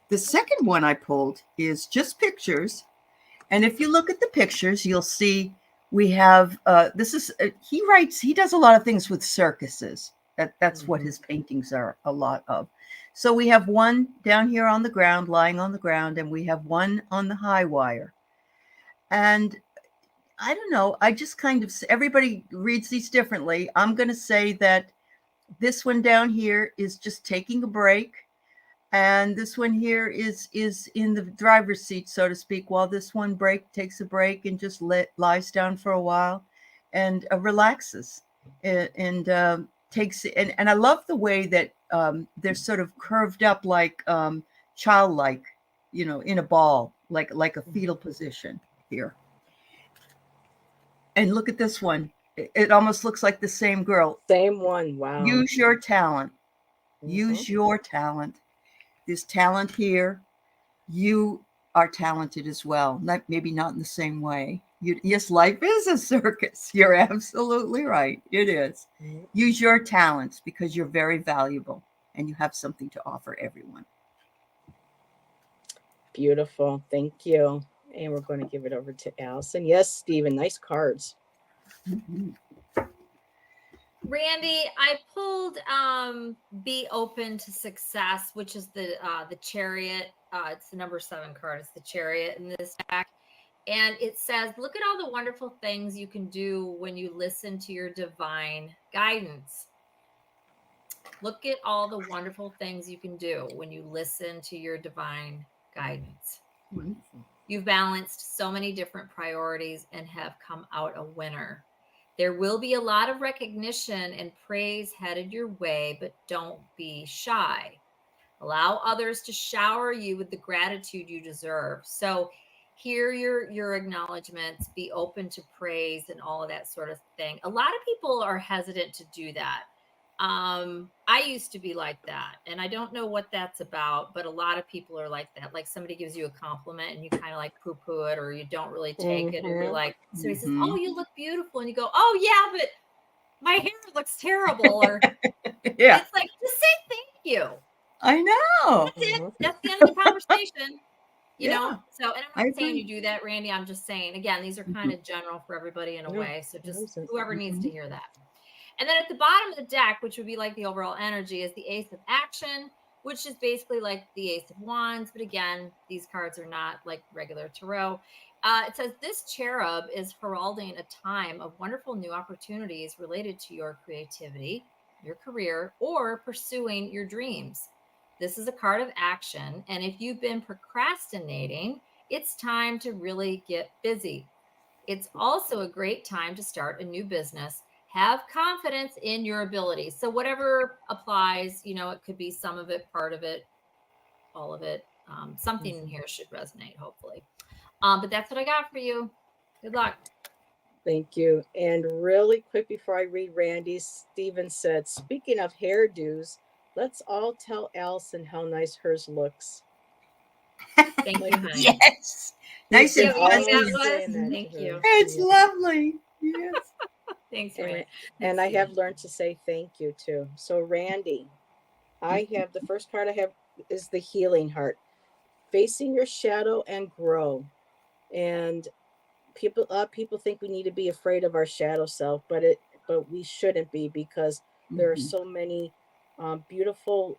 [SPEAKER 3] The second one I pulled is just pictures. And if you look at the pictures, you'll see we have, he does a lot of things with circuses. That's what his paintings are a lot of. So we have one down here on the ground, lying on the ground, and we have one on the high wire. And I don't know, I just kind of, everybody reads these differently. I'm going to say that this one down here is just taking a break. And this one here is in the driver's seat, so to speak, while this one takes a break and just lies down for a while and relaxes and takes it. And I love the way that they're sort of curved up like childlike, in a ball, like a fetal position here. And look at this one. It almost looks like the same girl.
[SPEAKER 1] Same one. Wow.
[SPEAKER 3] Use your talent. Use
[SPEAKER 1] Mhm.
[SPEAKER 3] your talent. There's talent here. You are talented as well. Maybe not in the same way. Yes, life is a circus. You're absolutely right. It is.
[SPEAKER 1] Mhm.
[SPEAKER 3] Use your talents because you're very valuable and you have something to offer everyone.
[SPEAKER 1] Beautiful. Thank you. And we're going to give it over to Allyson. Yes, Stephen. Nice cards.
[SPEAKER 3] Mhm.
[SPEAKER 2] Randy, I pulled be open to success, which is the chariot. It's the number 7 card. It's the chariot in this deck. And it says, look at all the wonderful things you can do when you listen to your divine guidance. Look at all the wonderful things you can do when you listen to your divine guidance.
[SPEAKER 3] Wonderful.
[SPEAKER 2] You've balanced so many different priorities and have come out a winner. There will be a lot of recognition and praise headed your way, but don't be shy. Allow others to shower you with the gratitude you deserve. So hear your acknowledgments, be open to praise and all of that sort of thing. A lot of people are hesitant to do that. I used to be like that, and I don't know what that's about, but a lot of people are like that. Like somebody gives you a compliment and you kind of like poo-poo it, or you don't really take it, or you're
[SPEAKER 1] Mhm.
[SPEAKER 2] like, somebody says,
[SPEAKER 3] Mhm.
[SPEAKER 2] "Oh, you look beautiful," and you go, "Oh yeah, but my hair looks terrible," or
[SPEAKER 3] Yeah,
[SPEAKER 2] it's like, just say thank you.
[SPEAKER 3] I know.
[SPEAKER 2] That's it.
[SPEAKER 1] Mhm.
[SPEAKER 2] That's the end of the conversation.
[SPEAKER 3] Yeah,
[SPEAKER 2] So, and I'm
[SPEAKER 3] I
[SPEAKER 2] not saying
[SPEAKER 3] agree.
[SPEAKER 2] you do that, Randy. I'm just saying, again, these are kind
[SPEAKER 3] Mhm.
[SPEAKER 2] of general for everybody in a
[SPEAKER 1] No,
[SPEAKER 2] way. So
[SPEAKER 1] it
[SPEAKER 2] just
[SPEAKER 1] wasn't.
[SPEAKER 2] whoever needs to
[SPEAKER 3] Mhm.
[SPEAKER 2] hear that. And then at the bottom of the deck, which would be like the overall energy, is the Ace of Action, which is basically like the Ace of Wands. But again, these cards are not like regular tarot. It says this cherub is heralding a time of wonderful new opportunities related to your creativity, your career, or pursuing your dreams. This is a card of action. And if you've been procrastinating, it's time to really get busy. It's also a great time to start a new business. Have confidence in your abilities. So, whatever applies, it could be some of it, part of it, all of it. Something in
[SPEAKER 1] Mhm.
[SPEAKER 2] here should resonate, hopefully. But that's what I got for you. Good luck.
[SPEAKER 1] Thank you. And really quick before I read Randy's, Stephen said, speaking of hairdos, let's all tell Allyson how nice hers looks.
[SPEAKER 2] Thank
[SPEAKER 1] Like
[SPEAKER 2] you, honey.
[SPEAKER 3] Yes.
[SPEAKER 1] he's
[SPEAKER 3] Nice
[SPEAKER 2] See
[SPEAKER 1] been
[SPEAKER 3] and
[SPEAKER 2] how easy
[SPEAKER 3] fuzzy.
[SPEAKER 2] that
[SPEAKER 1] always
[SPEAKER 2] was?
[SPEAKER 1] saying that to
[SPEAKER 2] Thank
[SPEAKER 1] her.
[SPEAKER 2] you.
[SPEAKER 3] It's
[SPEAKER 1] Yeah.
[SPEAKER 3] lovely. Yes.
[SPEAKER 2] Thanks,
[SPEAKER 1] And,
[SPEAKER 2] Rand.
[SPEAKER 1] and
[SPEAKER 2] Thanks,
[SPEAKER 1] I
[SPEAKER 2] Stephen.
[SPEAKER 1] have learned to say thank you too. So Randy, I have the first card I have is the healing heart. Facing your shadow and grow. And a lot of people think we need to be afraid of our shadow self, but we shouldn't be, because there are
[SPEAKER 3] Mhm.
[SPEAKER 1] so many beautiful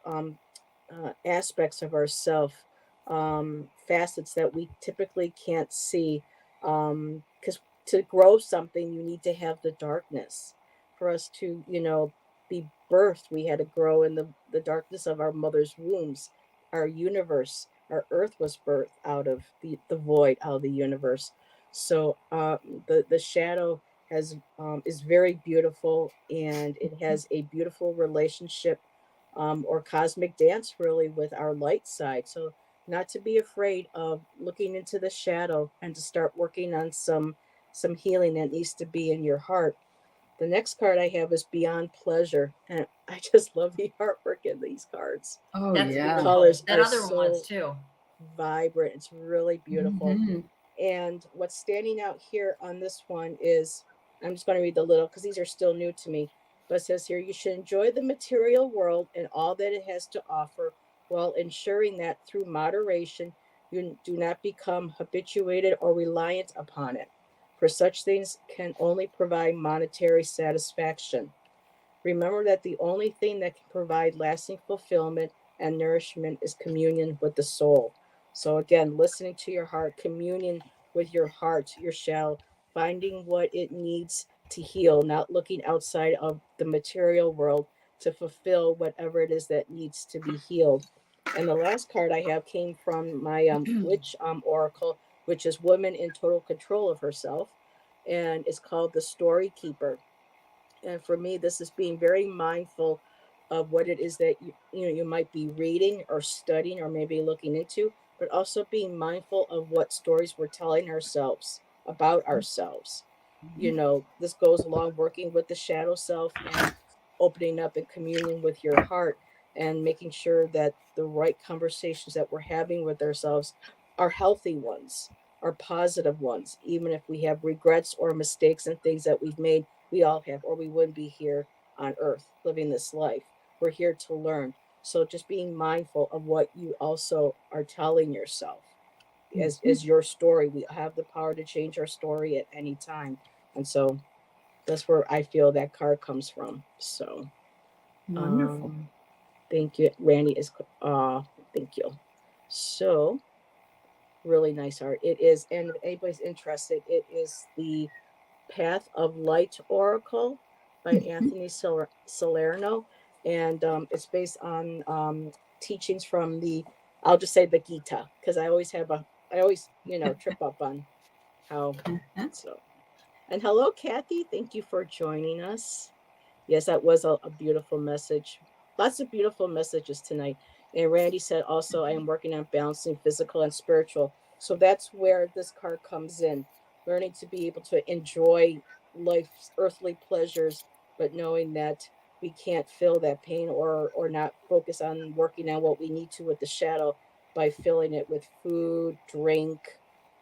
[SPEAKER 1] aspects of ourself, facets that we typically can't see, because to grow something you need to have the darkness. For us to be birthed, we had to grow in the darkness of our mother's wombs. Our universe, our earth was birthed out of the void, out of the universe. So the shadow has is very beautiful, and it has a beautiful relationship, or cosmic dance, really, with our light side. So not to be afraid of looking into the shadow, and to start working on some healing that needs to be in your heart. The next card I have is Beyond Pleasure, and I just love the artwork in these cards.
[SPEAKER 3] Oh,
[SPEAKER 2] That's
[SPEAKER 1] The
[SPEAKER 3] yeah.
[SPEAKER 2] beautiful.
[SPEAKER 1] colors
[SPEAKER 2] That
[SPEAKER 1] are
[SPEAKER 2] other one was
[SPEAKER 1] so
[SPEAKER 2] too.
[SPEAKER 1] vibrant. It's really beautiful.
[SPEAKER 3] Mhm.
[SPEAKER 1] And what's standing out here on this one is, I'm just going to read the little because these are still new to me. But it says here, you should enjoy the material world and all that it has to offer, while ensuring that through moderation you do not become habituated or reliant upon it. For such things can only provide monetary satisfaction. Remember that the only thing that can provide lasting fulfillment and nourishment is communion with the soul. So, again, listening to your heart, communion with your heart, your shell, finding what it needs to heal, not looking outside of the material world to fulfill whatever it is that needs to be healed. And the last card I have came from my witch oracle, which is Woman in Total Control of Herself. And it's called the Story Keeper. And for me, this is being very mindful of what it is that you might be reading or studying or maybe looking into, but also being mindful of what stories we're telling ourselves about ourselves. You know, this goes along working with the shadow self and opening up and communion with your heart and making sure that the right conversations that we're having with ourselves are healthy ones, are positive ones. Even if we have regrets or mistakes and things that we've made, we all have, or we wouldn't be here on earth living this life. We're here to learn. So just being mindful of what you also are telling yourself
[SPEAKER 3] Mhm.
[SPEAKER 1] as your story. We have the power to change our story at any time. And so that's where I feel that card comes from. So
[SPEAKER 3] Wonderful.
[SPEAKER 1] um thank you. Randy is thank you. So really nice art. It is, and if anybody's interested, it is the Path of Light Oracle by
[SPEAKER 3] Mhm.
[SPEAKER 1] Anthony Salerno. And it's based on teachings from the, I'll just say the Gita, because I always, you know, trip up on how,
[SPEAKER 3] Uh-huh.
[SPEAKER 1] so. And hello, Kathy. Thank you for joining us. Yes, that was a beautiful message. Lots of beautiful messages tonight. And Randy said also, I am working on balancing physical and spiritual. So that's where this card comes in, learning to be able to enjoy life's earthly pleasures, but knowing that we can't feel that pain or not focus on working on what we need to with the shadow by filling it with food, drink,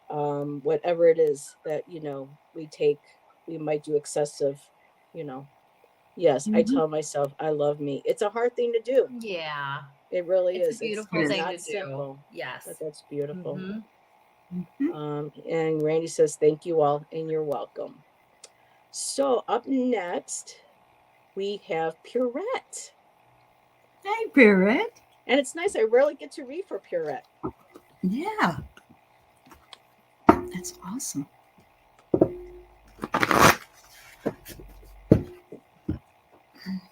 [SPEAKER 1] whatever it is that, you know, we take, we might do excessive, you know. Yes, I
[SPEAKER 3] Mhm.
[SPEAKER 1] tell myself I love me. It's a hard thing to do.
[SPEAKER 2] Yeah.
[SPEAKER 1] It really
[SPEAKER 2] It's a
[SPEAKER 1] is.
[SPEAKER 3] It
[SPEAKER 2] beautiful
[SPEAKER 1] It's
[SPEAKER 3] is.
[SPEAKER 2] thing to
[SPEAKER 1] not
[SPEAKER 2] do.
[SPEAKER 1] simple, but
[SPEAKER 2] Yes.
[SPEAKER 1] that's beautiful.
[SPEAKER 2] Mm-hmm.
[SPEAKER 3] Mhm.
[SPEAKER 1] And Randy says, thank you all, and you're welcome. So up next, we have Purette.
[SPEAKER 3] Hey, Barrett.
[SPEAKER 1] And it's nice. I rarely get to read for Purette.
[SPEAKER 3] Yeah, that's awesome.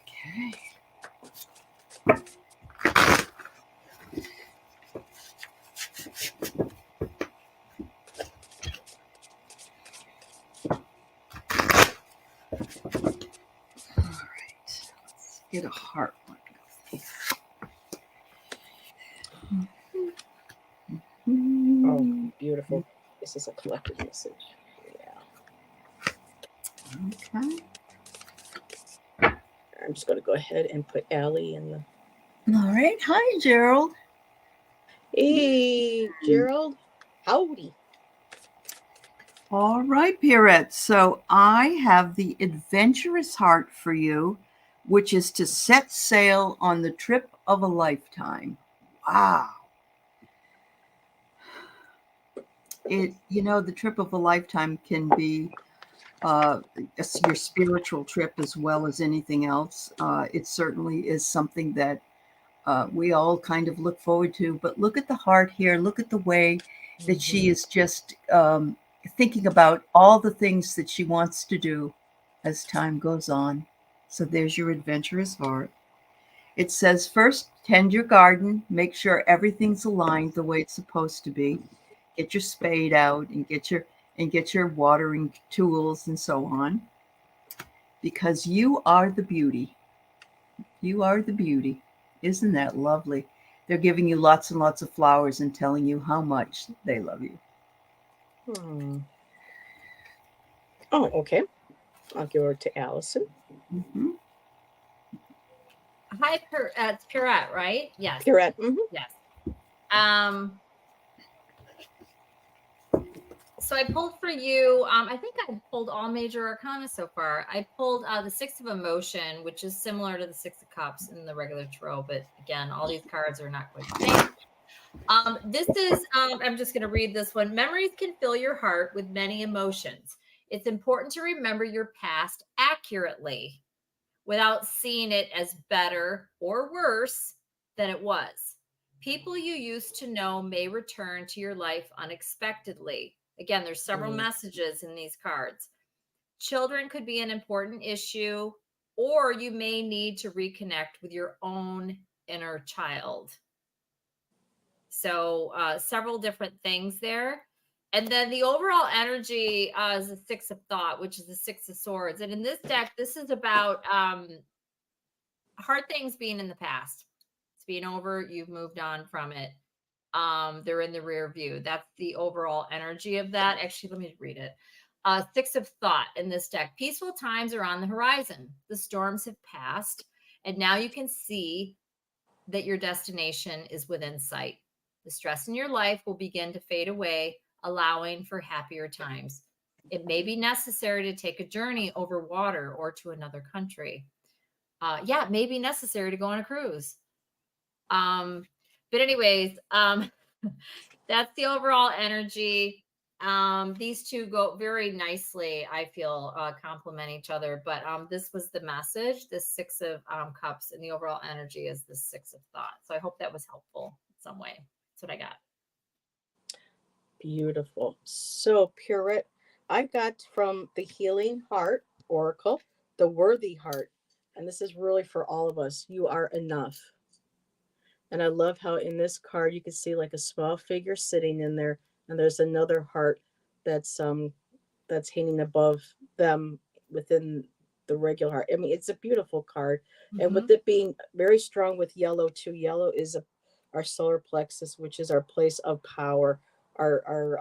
[SPEAKER 3] Okay. All right. Let's get a heart one.
[SPEAKER 1] Oh,
[SPEAKER 3] Mhm.
[SPEAKER 1] beautiful. This is a collector's message. Yeah.
[SPEAKER 3] Okay.
[SPEAKER 1] I'm just going to go ahead and put Allie in the.
[SPEAKER 3] All right. Hi, Gerald.
[SPEAKER 1] Hey, Gerald. Howdy.
[SPEAKER 3] All right, Pierrette. So I have the adventurous heart for you, which is to set sail on the trip of a lifetime. Wow. The trip of a lifetime can be your spiritual trip as well as anything else. It certainly is something that we all kind of look forward to. But look at the heart here. Look at the way that she
[SPEAKER 1] Mhm.
[SPEAKER 3] is just thinking about all the things that she wants to do as time goes on. So there's your adventurous heart. It says first, tend your garden, make sure everything's aligned the way it's supposed to be. Get your spade out and get your watering tools and so on, because you are the beauty. You are the beauty. Isn't that lovely? They're giving you lots and lots of flowers and telling you how much they love you.
[SPEAKER 1] Hmm. Oh, okay. I'll give her to Allyson.
[SPEAKER 3] Hmm.
[SPEAKER 2] Hi, it's Purette, right? Yes.
[SPEAKER 1] Purette. Hmm.
[SPEAKER 2] Yes. Um, so I pulled for you. I think I pulled all major arcana so far. I pulled the Six of Emotion, which is similar to the Six of Cups in the regular tarot, but again, all these cards are not quite the same. This is, I'm just going to read this one. Memories can fill your heart with many emotions. It's important to remember your past accurately without seeing it as better or worse than it was. People you used to know may return to your life unexpectedly. Again, there's several
[SPEAKER 1] Mm.
[SPEAKER 2] messages in these cards. Children could be an important issue, or you may need to reconnect with your own inner child. So several different things there. And then the overall energy is the Six of Thought, which is the Six of Swords. And in this deck, this is about hard things being in the past. It's being over. You've moved on from it. They're in the rear view. That's the overall energy of that. Actually, let me read it. Six of Thought in this deck. Peaceful times are on the horizon. The storms have passed, and now you can see that your destination is within sight. The stress in your life will begin to fade away, allowing for happier times. It may be necessary to take a journey over water or to another country. Yeah, it may be necessary to go on a cruise. But anyways, that's the overall energy. These two go very nicely, I feel, complement each other. But this was the message, the Six of Cups, and the overall energy is the Six of Thought. So I hope that was helpful in some way. That's what I got.
[SPEAKER 1] Beautiful. So, Purette, I got from the Healing Heart Oracle, the Worthy Heart. And this is really for all of us. You are enough. And I love how in this card you can see like a small figure sitting in there, and there's another heart that's hanging above them within the regular heart. I mean, it's a beautiful card. Mm-hmm. And with it being very strong with yellow too, yellow is our solar plexus, which is our place of power, our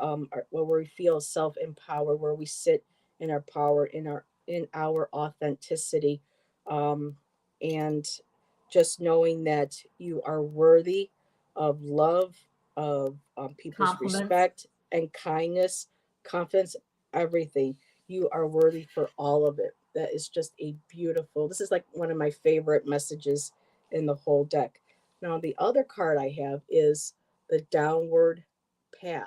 [SPEAKER 1] where we feel self-empowered, where we sit in our power, in our authenticity, and just knowing that you are worthy of love, of people's respect and kindness, confidence, everything. You are worthy for all of it. That is just a beautiful, this is like one of my favorite messages in the whole deck. Now, the other card I have is the Downward Path.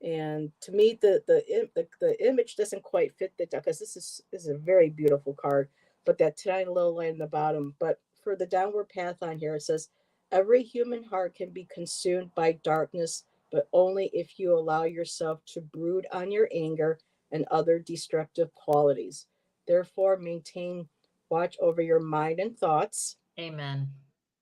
[SPEAKER 1] And to me, the image doesn't quite fit the deck, because this is a very beautiful card, but that tiny little line in the bottom. But for the Downward Path on here, it says, every human heart can be consumed by darkness, but only if you allow yourself to brood on your anger and other destructive qualities. Therefore, maintain watch over your mind and thoughts.
[SPEAKER 2] Amen.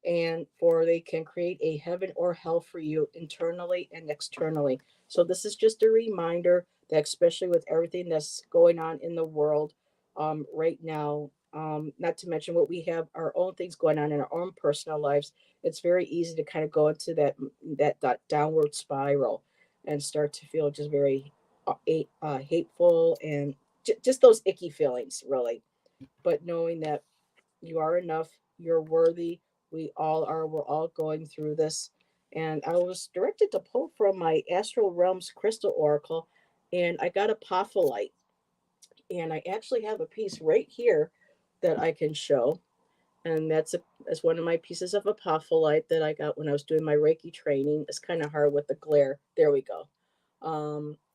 [SPEAKER 1] And for they can create a heaven or hell for you internally and externally. So this is just a reminder that, especially with everything that's going on in the world right now, not to mention what we have our own things going on in our own personal lives, it's very easy to kind of go into that downward spiral and start to feel just very hateful and just those icky feelings, really. But knowing that you are enough, you're worthy, we all are, we're all going through this. And I was directed to pull from my Astral Realms Crystal Oracle, and I got a apophyllite. And I actually have a piece right here that I can show. And that's one of my pieces of apophyllite that I got when I was doing my Reiki training. It's kind of hard with the glare. There we go.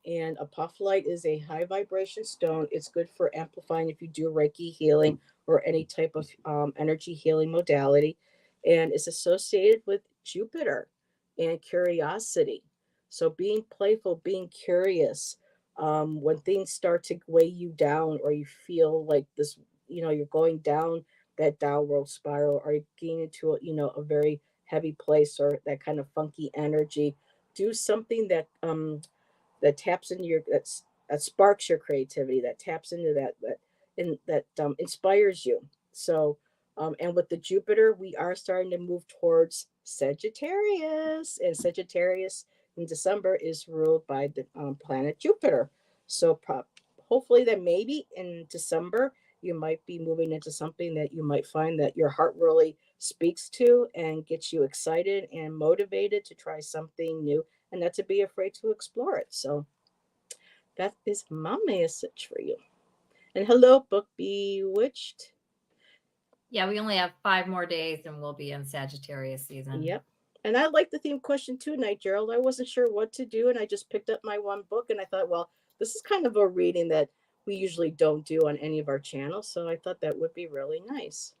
[SPEAKER 1] And apophyllite is a high vibration stone. It's good for amplifying if you do Reiki healing or any type of energy healing modality. And it's associated with Jupiter and curiosity. So being playful, being curious, when things start to weigh you down, or you feel like this, you're going down that downward spiral, or you getting into a very heavy place, or that kind of funky energy, do something that taps into that sparks your creativity, that taps into that inspires you. So and with the Jupiter, we are starting to move towards Sagittarius, and Sagittarius in December is ruled by the planet Jupiter. So hopefully that maybe in December you might be moving into something that you might find that your heart really speaks to and gets you excited and motivated to try something new, and not to be afraid to explore it. So that is my message for you. And hello, Book Bewitched.
[SPEAKER 2] Yeah, we only have 5 more days and we'll be in Sagittarius season.
[SPEAKER 1] Yep. And I like the theme question too, Night Gerald. I wasn't sure what to do, and I just picked up my one book, and I thought, well, this is kind of a reading that we usually don't do on any of our channels, so I thought that would be really nice.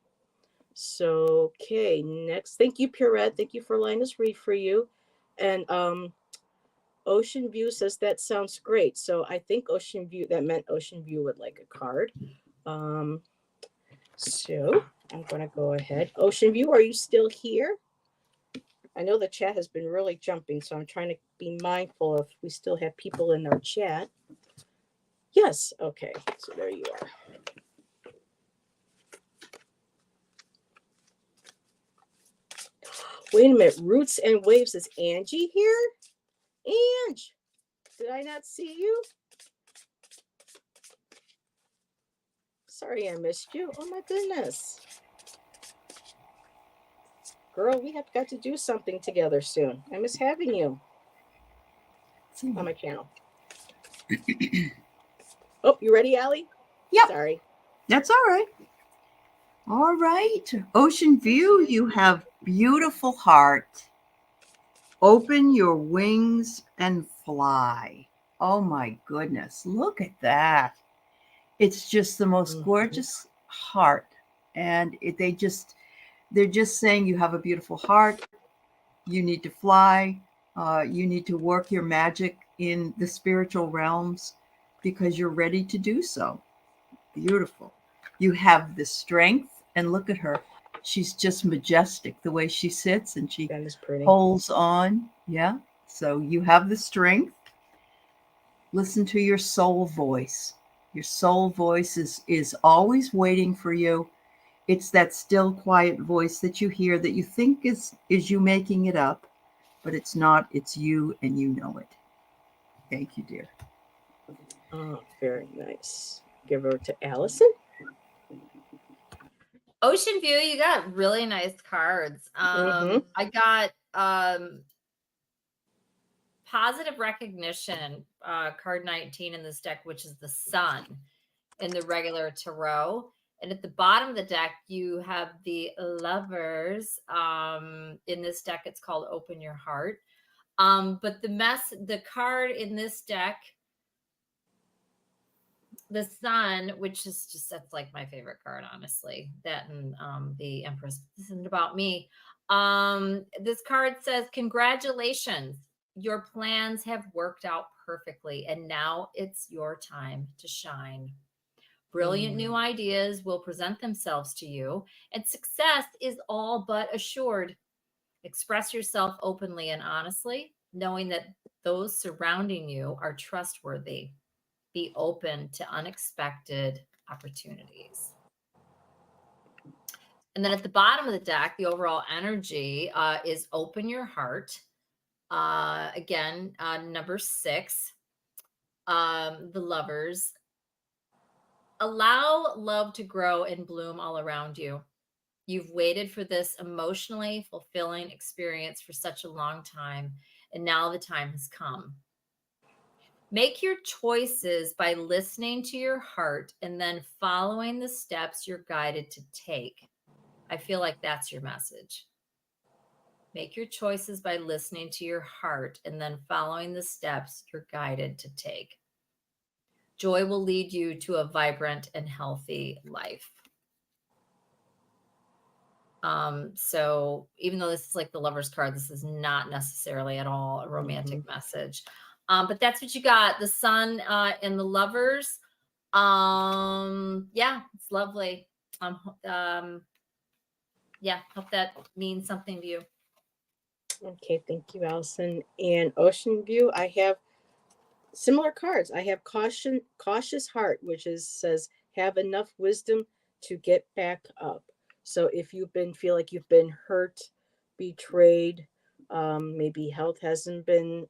[SPEAKER 1] So, okay, next. Thank you, Purette. Thank you for letting us read for you. And Ocean View says that sounds great. So I think Ocean View, that meant Ocean View would like a card. So I'm going to go ahead. Ocean View, are you still here? I know the chat has been really jumping, so I'm trying to be mindful if we still have people in our chat. Yes. Okay. So there you are. Wait a minute. Roots and Waves, is Angie here? Ange, did I not see you? Sorry I missed you. Oh my goodness. Girl, we have got to do something together soon. I miss having you on my channel. Oh, you ready, Allie?
[SPEAKER 3] Yep.
[SPEAKER 1] Sorry.
[SPEAKER 3] That's all right. All right. Ocean View, you have beautiful heart. Open your wings and fly. Oh my goodness. Look at that. It's just the most gorgeous heart. And they're just saying you have a beautiful heart. You need to fly. You need to work your magic in the spiritual realms because you're ready to do so. Beautiful. You have the strength, and look at her. She's just majestic the way she sits and she
[SPEAKER 1] That is pretty.
[SPEAKER 3] holds on. Yeah. So you have the strength. Listen to your soul voice. Your soul voice is always waiting for you. It's that still quiet voice that you hear that you think is you making it up, but it's not. It's you, and you know it. Thank you, dear.
[SPEAKER 1] Oh, very nice. Give her to Allyson.
[SPEAKER 2] Ocean View, you got really nice cards. I got positive recognition, card 19 in this deck, which is the sun in the regular tarot. And at the bottom of the deck, you have the lovers. In this deck, it's called Open Your Heart. But the card in this deck, the sun, which is just, that's like my favorite card, honestly. That and the Empress. This isn't about me. This card says, congratulations. Your plans have worked out perfectly, and now it's your time to shine. Brilliant new ideas will present themselves to you, and success is all but assured. Express yourself openly and honestly, knowing that those surrounding you are trustworthy. Be open to unexpected opportunities. And then at the bottom of the deck, the overall energy is open your heart. Again, number 6, the lovers. Allow love to grow and bloom all around you. You've waited for this emotionally fulfilling experience for such a long time, and now the time has come. Make your choices by listening to your heart and then following the steps you're guided to take. I feel like that's your message. Make your choices by listening to your heart and then following the steps you're guided to take. Joy will lead you to a vibrant and healthy life. So even though this is like the Lover's card, this is not necessarily at all a romantic message. But that's what you got. The sun and the lovers. Yeah, it's lovely. Yeah, hope that means something to you.
[SPEAKER 1] Okay, thank you, Allyson. And Ocean View, I have similar cards. I have cautious heart, which says have enough wisdom to get back up. So if feel like you've been hurt, betrayed, maybe health hasn't been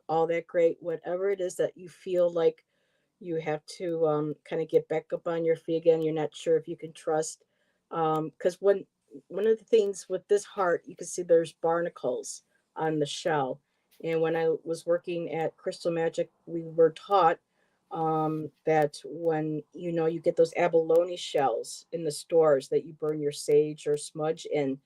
[SPEAKER 1] all that great, whatever it is that you feel like you have to kind of get back up on your feet again. You're not sure if you can trust. Because one of the things with this heart, you can see there's barnacles on the shell. And when I was working at Crystal Magic, we were taught that when you get those abalone shells in the stores that you burn your sage or smudge in,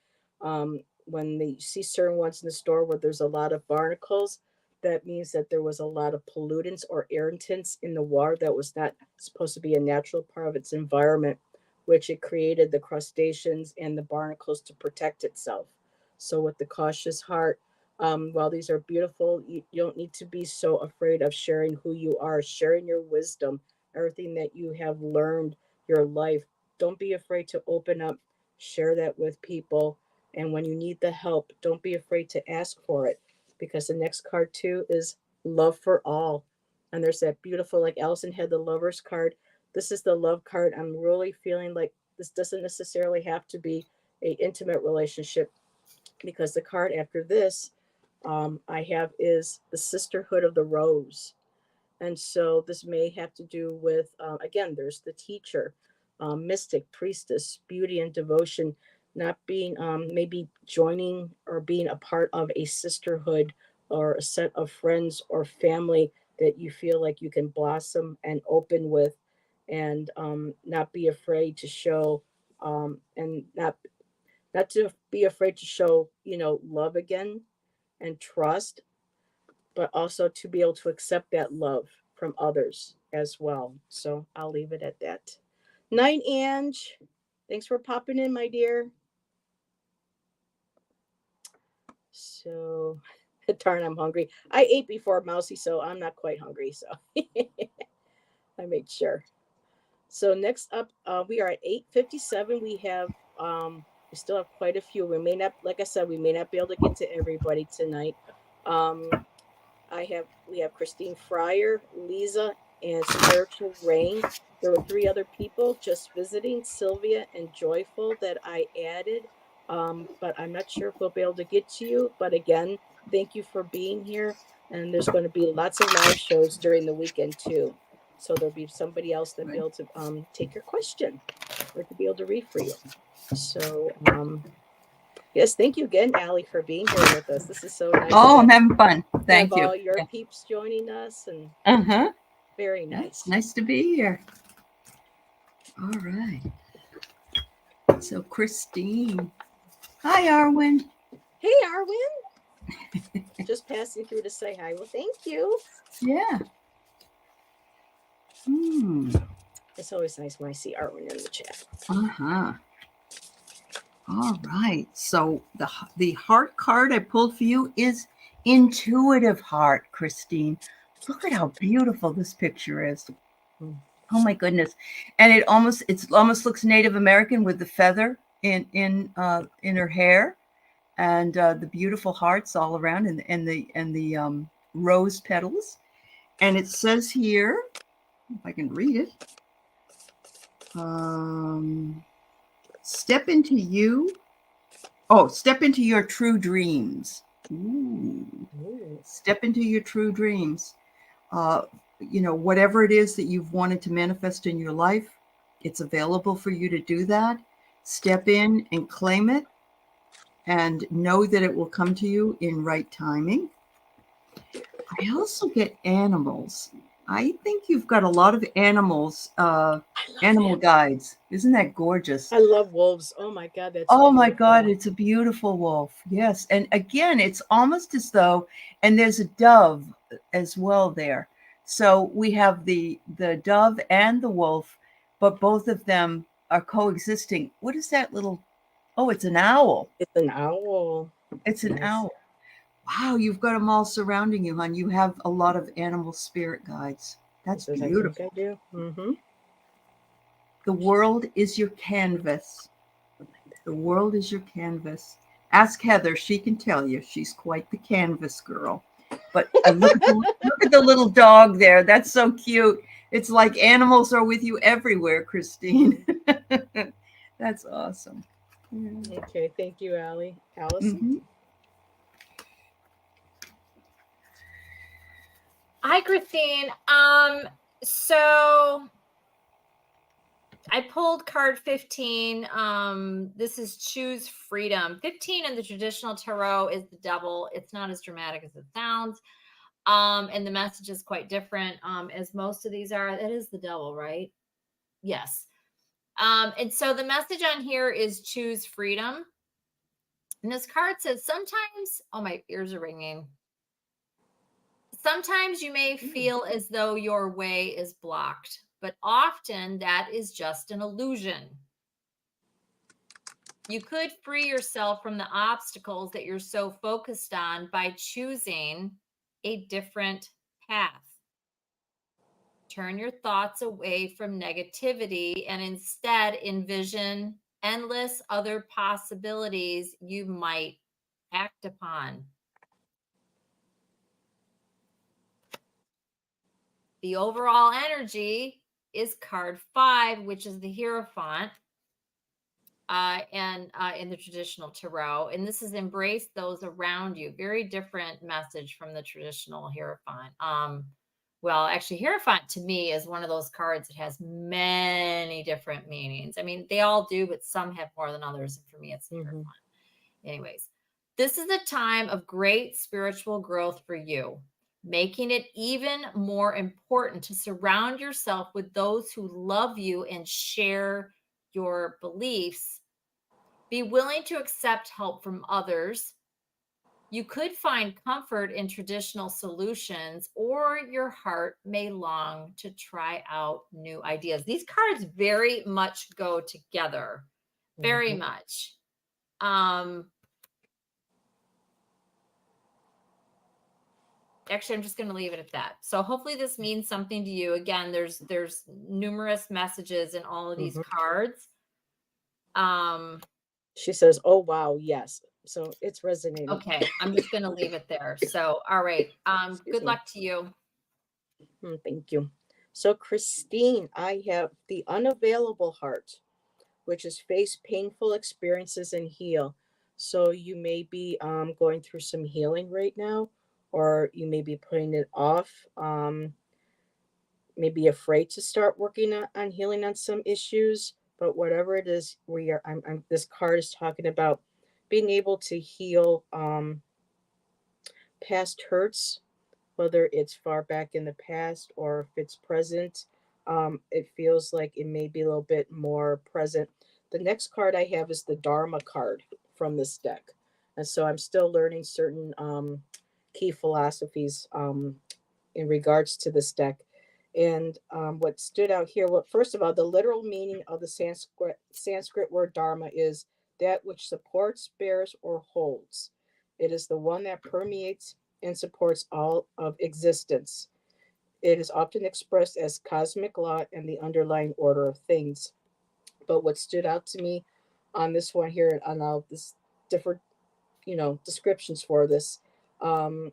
[SPEAKER 1] when they see certain ones in the store where there's a lot of barnacles, that means that there was a lot of pollutants or irritants in the water that was not supposed to be a natural part of its environment, which it created the crustaceans and the barnacles to protect itself. So with the cautious heart, while these are beautiful, you don't need to be so afraid of sharing who you are, sharing your wisdom, everything that you have learned, your life. Don't be afraid to open up, share that with people. And when you need the help, don't be afraid to ask for it, because the next card too is love for all. And there's that beautiful, like Allyson had the lover's card. This is the love card. I'm really feeling like this doesn't necessarily have to be a intimate relationship, because the card after this I have is the sisterhood of the rose. And so this may have to do with, again, there's the teacher. mystic, priestess, beauty and devotion, not being maybe joining or being a part of a sisterhood or a set of friends or family that you feel like you can blossom and open with, and not be afraid to show, and not to be afraid to show, love again and trust, but also to be able to accept that love from others as well. So I'll leave it at that. Night, Ange. Thanks for popping in, my dear. So, darn, I'm hungry. I ate before, Mousy, so I'm not quite hungry. So I made sure. So next up, we are at 8:57. We still have quite a few. We may not, like I said, we may not be able to get to everybody tonight. Um, we have Christine Fryer, Lisa, and Spiritual Rain. There were three other people just visiting, Sylvia and Joyful, that I added. But I'm not sure if we'll be able to get to you. But again, thank you for being here. And there's going to be lots of live shows during the weekend too. So there'll be somebody else that'll be able to take your question or to be able to read for you. So yes, thank you again, Aley, for being here with us. This is so nice.
[SPEAKER 3] Oh, I'm having fun. Thank
[SPEAKER 1] have
[SPEAKER 3] you.
[SPEAKER 1] all your peeps joining us, and very nice.
[SPEAKER 3] It's nice to be here. All right. So Christine. Hi, Arwen.
[SPEAKER 1] Hey, Arwen. Just passing through to say hi. Well, thank you.
[SPEAKER 3] Yeah.
[SPEAKER 1] It's always nice when I see Arwen in the chat.
[SPEAKER 3] All right. So the heart card I pulled for you is intuitive heart, Christine. Look at how beautiful this picture is. Oh my goodness. And it almost looks Native American with the feather in her hair, and the beautiful hearts all around, and the rose petals. And it says here, if I can read it, step into your true dreams. Ooh. Step into your true dreams. Whatever it is that you've wanted to manifest in your life, it's available for you to do that. Step in and claim it, and know that it will come to you in right timing. I also get animals. I think you've got a lot of animals, animal guides. Isn't that gorgeous?
[SPEAKER 1] I love wolves. Oh my God, that's
[SPEAKER 3] oh
[SPEAKER 1] beautiful.
[SPEAKER 3] My God, it's a beautiful wolf. Yes, and again, it's almost as though, and there's a dove as well there. So we have the dove and the wolf, but both of them are coexisting. What is that little? Oh, it's an owl.
[SPEAKER 1] It's an owl.
[SPEAKER 3] It's an owl. Wow, you've got them all surrounding you, hon. You have a lot of animal spirit guides. That's beautiful.
[SPEAKER 1] I think I do. Mm-hmm.
[SPEAKER 3] The world is your canvas. The world is your canvas. Ask Heather; she can tell you. She's quite the canvas girl. But look at the little dog there. That's so cute. It's like animals are with you everywhere, Christine. That's awesome.
[SPEAKER 1] Yeah. Okay, thank you, Aley. Allyson?
[SPEAKER 2] Hi, Christine. So I pulled card 15. This is choose freedom. 15 in the traditional tarot is the devil. It's not as dramatic as it sounds. And the message is quite different, as most of these are. It is the devil, right? Yes. And so the message on here is choose freedom. And this card says sometimes, oh, my ears are ringing. Sometimes you may feel as though your way is blocked, but often that is just an illusion. You could free yourself from the obstacles that you're so focused on by choosing a different path. Turn your thoughts away from negativity and instead envision endless other possibilities you might act upon. The overall energy is card 5, which is the Hierophant, and in the traditional tarot. And this is embrace those around you. Very different message from the traditional Hierophant. Well, actually, Hierophant to me is one of those cards that has many different meanings. I mean, they all do, but some have more than others. And for me, it's Hierophant. Anyways, this is a time of great spiritual growth for you, making it even more important to surround yourself with those who love you and share your beliefs. Be willing to accept help from others. You could find comfort in traditional solutions, or your heart may long to try out new ideas. These cards very much go together, very much. Actually, I'm just going to leave it at that. So hopefully this means something to you. Again, there's numerous messages in all of these cards.
[SPEAKER 1] She says, "Oh wow, yes." So it's resonating.
[SPEAKER 2] Okay, I'm just going to leave it there. So, all right. Good luck to you.
[SPEAKER 1] Thank you. So Christine, I have the unavailable heart, which is face painful experiences and heal. So you may be going through some healing right now, or you may be putting it off. Maybe afraid to start working on healing on some issues. But whatever it is, this card is talking about being able to heal past hurts, whether it's far back in the past or if it's present. It feels like it may be a little bit more present. The next card I have is the Dharma card from this deck. And so I'm still learning certain key philosophies in regards to this deck. And what stood out here, well, first of all, the literal meaning of the Sanskrit word Dharma is that which supports, bears, or holds. It is the one that permeates and supports all of existence. It is often expressed as cosmic law and the underlying order of things. But what stood out to me on this one here, on all this different, descriptions for this, and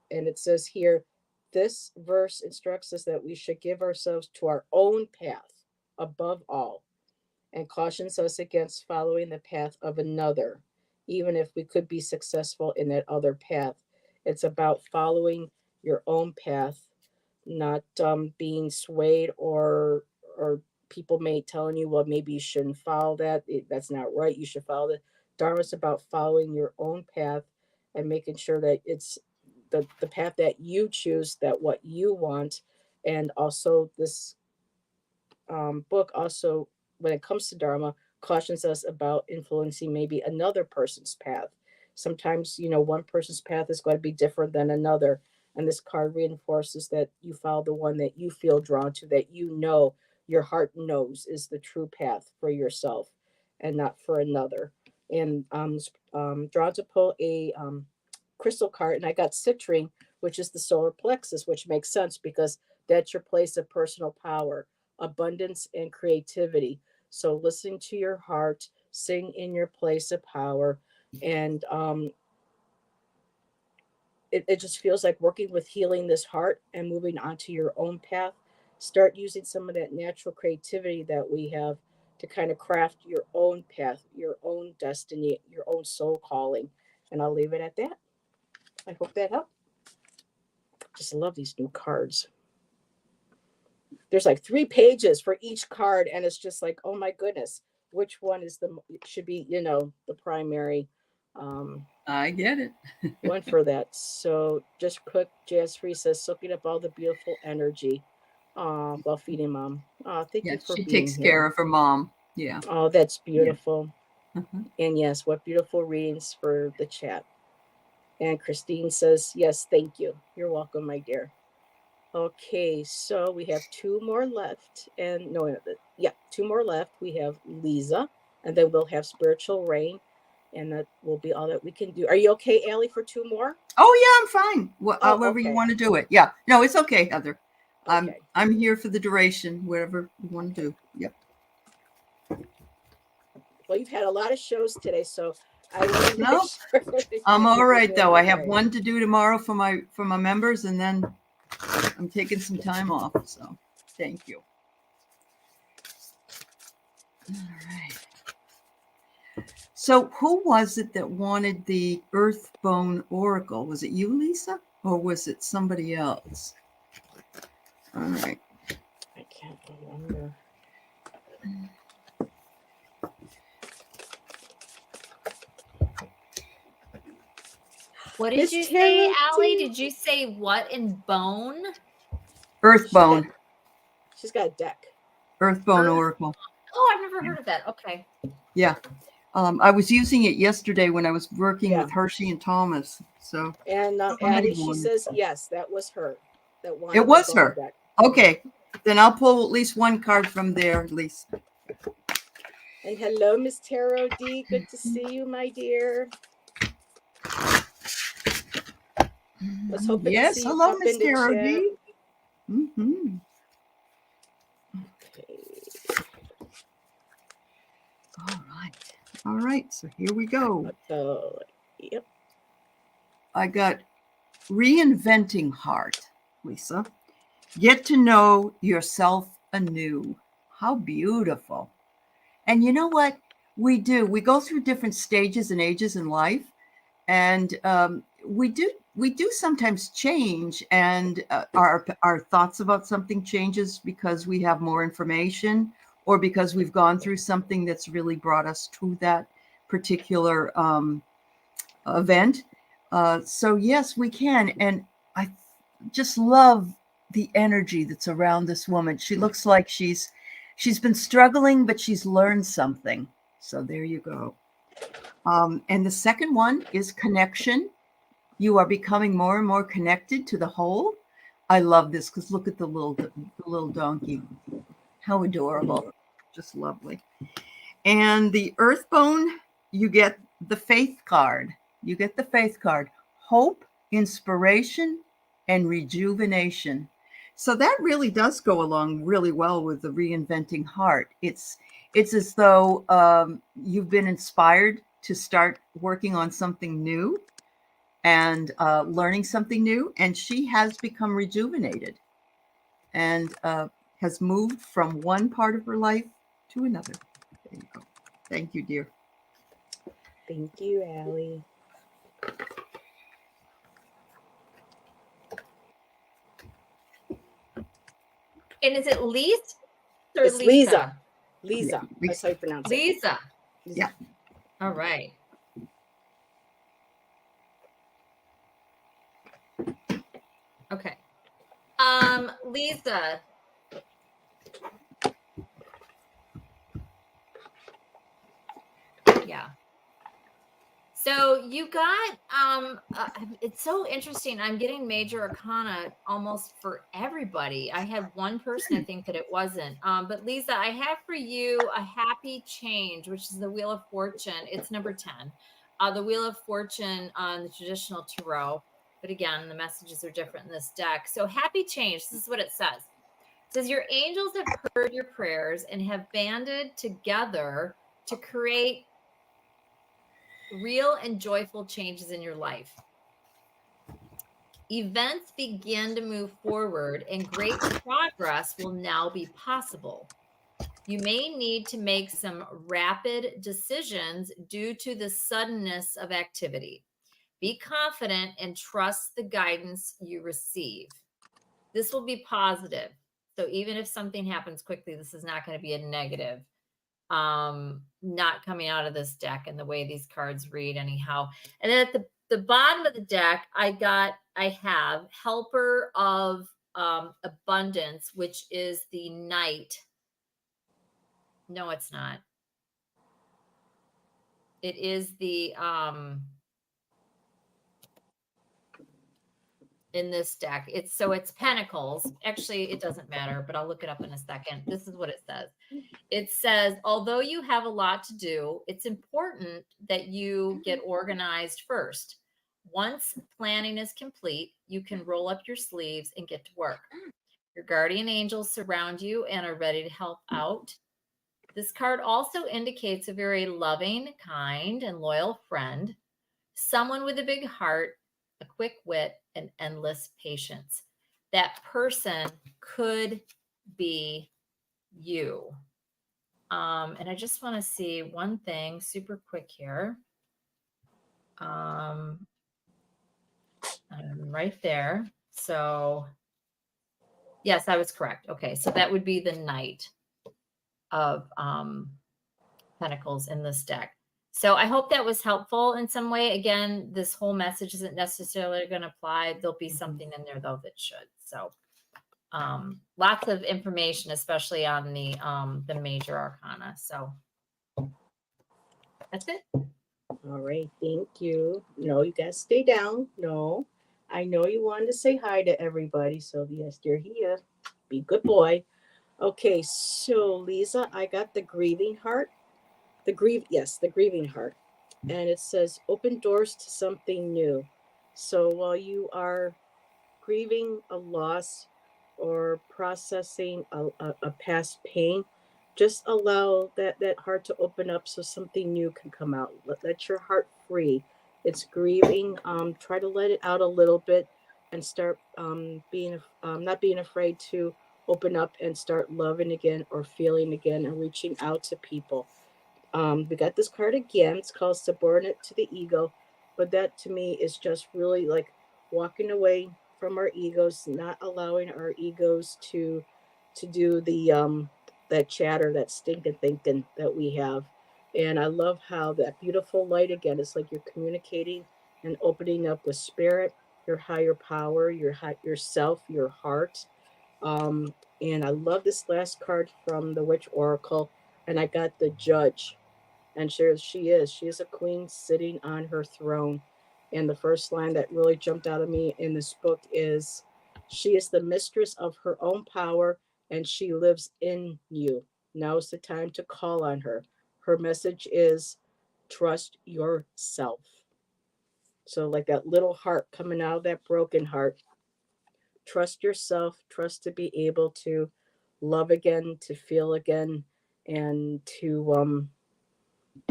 [SPEAKER 1] it says here, this verse instructs us that we should give ourselves to our own path above all, and cautions us against following the path of another, even if we could be successful in that other path. It's about following your own path, not being swayed or people may telling you, well, maybe you shouldn't follow that. That's not right. You should follow that. Dharma's about following your own path and making sure that it's the path that you choose, that what you want. And also this book also, when it comes to Dharma, cautions us about influencing maybe another person's path. Sometimes, one person's path is going to be different than another. And this card reinforces that you follow the one that you feel drawn to, that your heart knows is the true path for yourself and not for another. And drawn to pull a crystal card, and I got citrine, which is the solar plexus, which makes sense because that's your place of personal power, abundance, and creativity. So listen to your heart, sing in your place of power, and it just feels like working with healing this heart and moving on to your own path. Start using some of that natural creativity that we have to kind of craft your own path, your own destiny, your own soul calling. And I'll leave it at that. I hope that helped. Just love these new cards. There's like 3 pages for each card, and it's just like, oh my goodness, which one should be, the primary
[SPEAKER 3] I get it.
[SPEAKER 1] one for that. So just quick, Jazz Free says, soaking up all the beautiful energy while feeding mom. Thank you for
[SPEAKER 3] she
[SPEAKER 1] being
[SPEAKER 3] takes
[SPEAKER 1] here.
[SPEAKER 3] care of her mom. Yeah.
[SPEAKER 1] Oh, that's beautiful.
[SPEAKER 3] Yeah.
[SPEAKER 1] And yes, what beautiful readings for the chat. And Christine says, yes, thank you. You're welcome, my dear. Okay, so we have 2 more left. And no, 2 more left. We have Lisa, and then we'll have Spiritual Rain, and that will be all that we can do. Are you okay, Aley, for 2 more?
[SPEAKER 3] Oh yeah, I'm fine. However you want to do it. Yeah. No, it's okay, Heather.
[SPEAKER 1] Okay.
[SPEAKER 3] I'm here for the duration, whatever you want to do. Yep.
[SPEAKER 1] Well, you've had a lot of shows today, so I want to make sure.
[SPEAKER 3] I'm all right though. I have one to do tomorrow for my members, and then I'm taking some time off. So thank you. All right. So who was it that wanted the Earthbone Oracle? Was it you, Lisa, or was it somebody else? All right.
[SPEAKER 1] I can't remember.
[SPEAKER 2] What did
[SPEAKER 1] Miss
[SPEAKER 2] you say,
[SPEAKER 1] Tarot
[SPEAKER 2] Allie?
[SPEAKER 1] D.
[SPEAKER 2] Did you say what in bone?
[SPEAKER 3] Earthbone.
[SPEAKER 1] She's got a deck.
[SPEAKER 3] Earthbone Oracle.
[SPEAKER 2] Oh, I've never heard of that. Okay.
[SPEAKER 3] Yeah. I was using it yesterday when I was working
[SPEAKER 1] Yeah.
[SPEAKER 3] with Hershey and Thomas. So
[SPEAKER 1] And
[SPEAKER 3] somebody
[SPEAKER 1] Addie, she
[SPEAKER 3] wanted-
[SPEAKER 1] says yes, that was her. That wanted
[SPEAKER 3] It was
[SPEAKER 1] the bone
[SPEAKER 3] her.
[SPEAKER 1] deck.
[SPEAKER 3] Okay. Then I'll pull at least one card from there, at least.
[SPEAKER 1] And hello, Miss Tarot D. Good to see you, my dear. I was hoping to
[SPEAKER 3] Yes.
[SPEAKER 1] see you
[SPEAKER 3] Hello,
[SPEAKER 1] pop
[SPEAKER 3] Miss
[SPEAKER 1] into
[SPEAKER 3] Tarot
[SPEAKER 1] chat.
[SPEAKER 3] D. Mm-hmm.
[SPEAKER 1] Okay.
[SPEAKER 3] All right. So here we go.
[SPEAKER 1] Yep.
[SPEAKER 3] I got Reinventing Heart, Lisa. Get to know yourself anew. How beautiful. And you know what? We do. We go through different stages and ages in life. And we do sometimes change, and our thoughts about something changes because we have more information or because we've gone through something that's really brought us to that particular event. So yes, we can. And I just love the energy that's around this woman. She looks like she's been struggling, but she's learned something. So there you go. And the second one is connection. You are becoming more and more connected to the whole. I love this because look at the little donkey. How adorable. Just lovely. And the Earthbone, you get the Faith card. You get the Faith card. Hope, inspiration, and rejuvenation. So that really does go along really well with the Reinventing Heart. It's as though you've been inspired to start working on something new and learning something new, and she has become rejuvenated and has moved from one part of her life to another. There you go. Thank you, dear.
[SPEAKER 1] Thank you, Allie.
[SPEAKER 2] And is it Lise or
[SPEAKER 1] It's
[SPEAKER 2] Lisa?
[SPEAKER 1] Lisa.
[SPEAKER 3] Yeah,
[SPEAKER 1] That's how you pronounce it.
[SPEAKER 2] Lisa.
[SPEAKER 3] Yeah.
[SPEAKER 2] All right. Okay. Lisa. Yeah. So you got it's so interesting. I'm getting major arcana almost for everybody. I had one person I think that it wasn't. But Lisa, I have for you a happy change, which is the Wheel of Fortune. It's number 10. The Wheel of Fortune on the traditional tarot. But again, the messages are different in this deck. So happy change. This is what it says. It says your angels have heard your prayers and have banded together to create real and joyful changes in your life. Events begin to move forward and great progress will now be possible. You may need to make some rapid decisions due to the suddenness of activity. Be confident and trust the guidance you receive. This will be positive. So even if something happens quickly, this is not going to be a negative. Not coming out of this deck and the way these cards read anyhow. And then at the bottom of the deck, I have Helper of Abundance, which is the Knight. No, it's not. It is the in this deck. It's Pentacles. Actually, it doesn't matter, but I'll look it up in a second. This is what it says. It says, although you have a lot to do, it's important that you get organized first. Once planning is complete, you can roll up your sleeves and get to work. Your guardian angels surround you and are ready to help out. This card also indicates a very loving, kind, and loyal friend, someone with a big heart, a quick wit, and endless patience. That person could be you. And I just want to see one thing super quick here. Right there. So Yes, I was correct. Okay, so that would be the Knight of Pentacles in this deck. So I hope that was helpful in some way. Again, this whole message isn't necessarily going to apply. There'll be something in there though that should. So lots of information, especially on the major arcana. So that's it.
[SPEAKER 1] All right, thank you. No, you guys stay down. No, I know you wanted to say hi to everybody, so yes, you're here. Be good boy. Okay, so Lisa, I got the grieving heart. The grieving heart, and it says open doors to something new. So while you are grieving a loss or processing a past pain, just allow that heart to open up so something new can come out. Let your heart free. It's grieving. Try to let it out a little bit and start being not being afraid to open up and start loving again or feeling again and reaching out to people. We got this card again. It's called Subordinate to the Ego. But that to me is just really like walking away from our egos, not allowing our egos to do the that chatter, that stinking thinking that we have. And I love how that beautiful light again, it's like you're communicating and opening up with spirit, your higher power, yourself, your heart. And I love this last card from the Witch Oracle, and I got the Judge. And she is a queen sitting on her throne. And the first line that really jumped out of me in this book is, she is the mistress of her own power and she lives in you. Now is the time to call on her. Her message is trust yourself. So like that little heart coming out of that broken heart, trust yourself, trust to be able to love again, to feel again, and to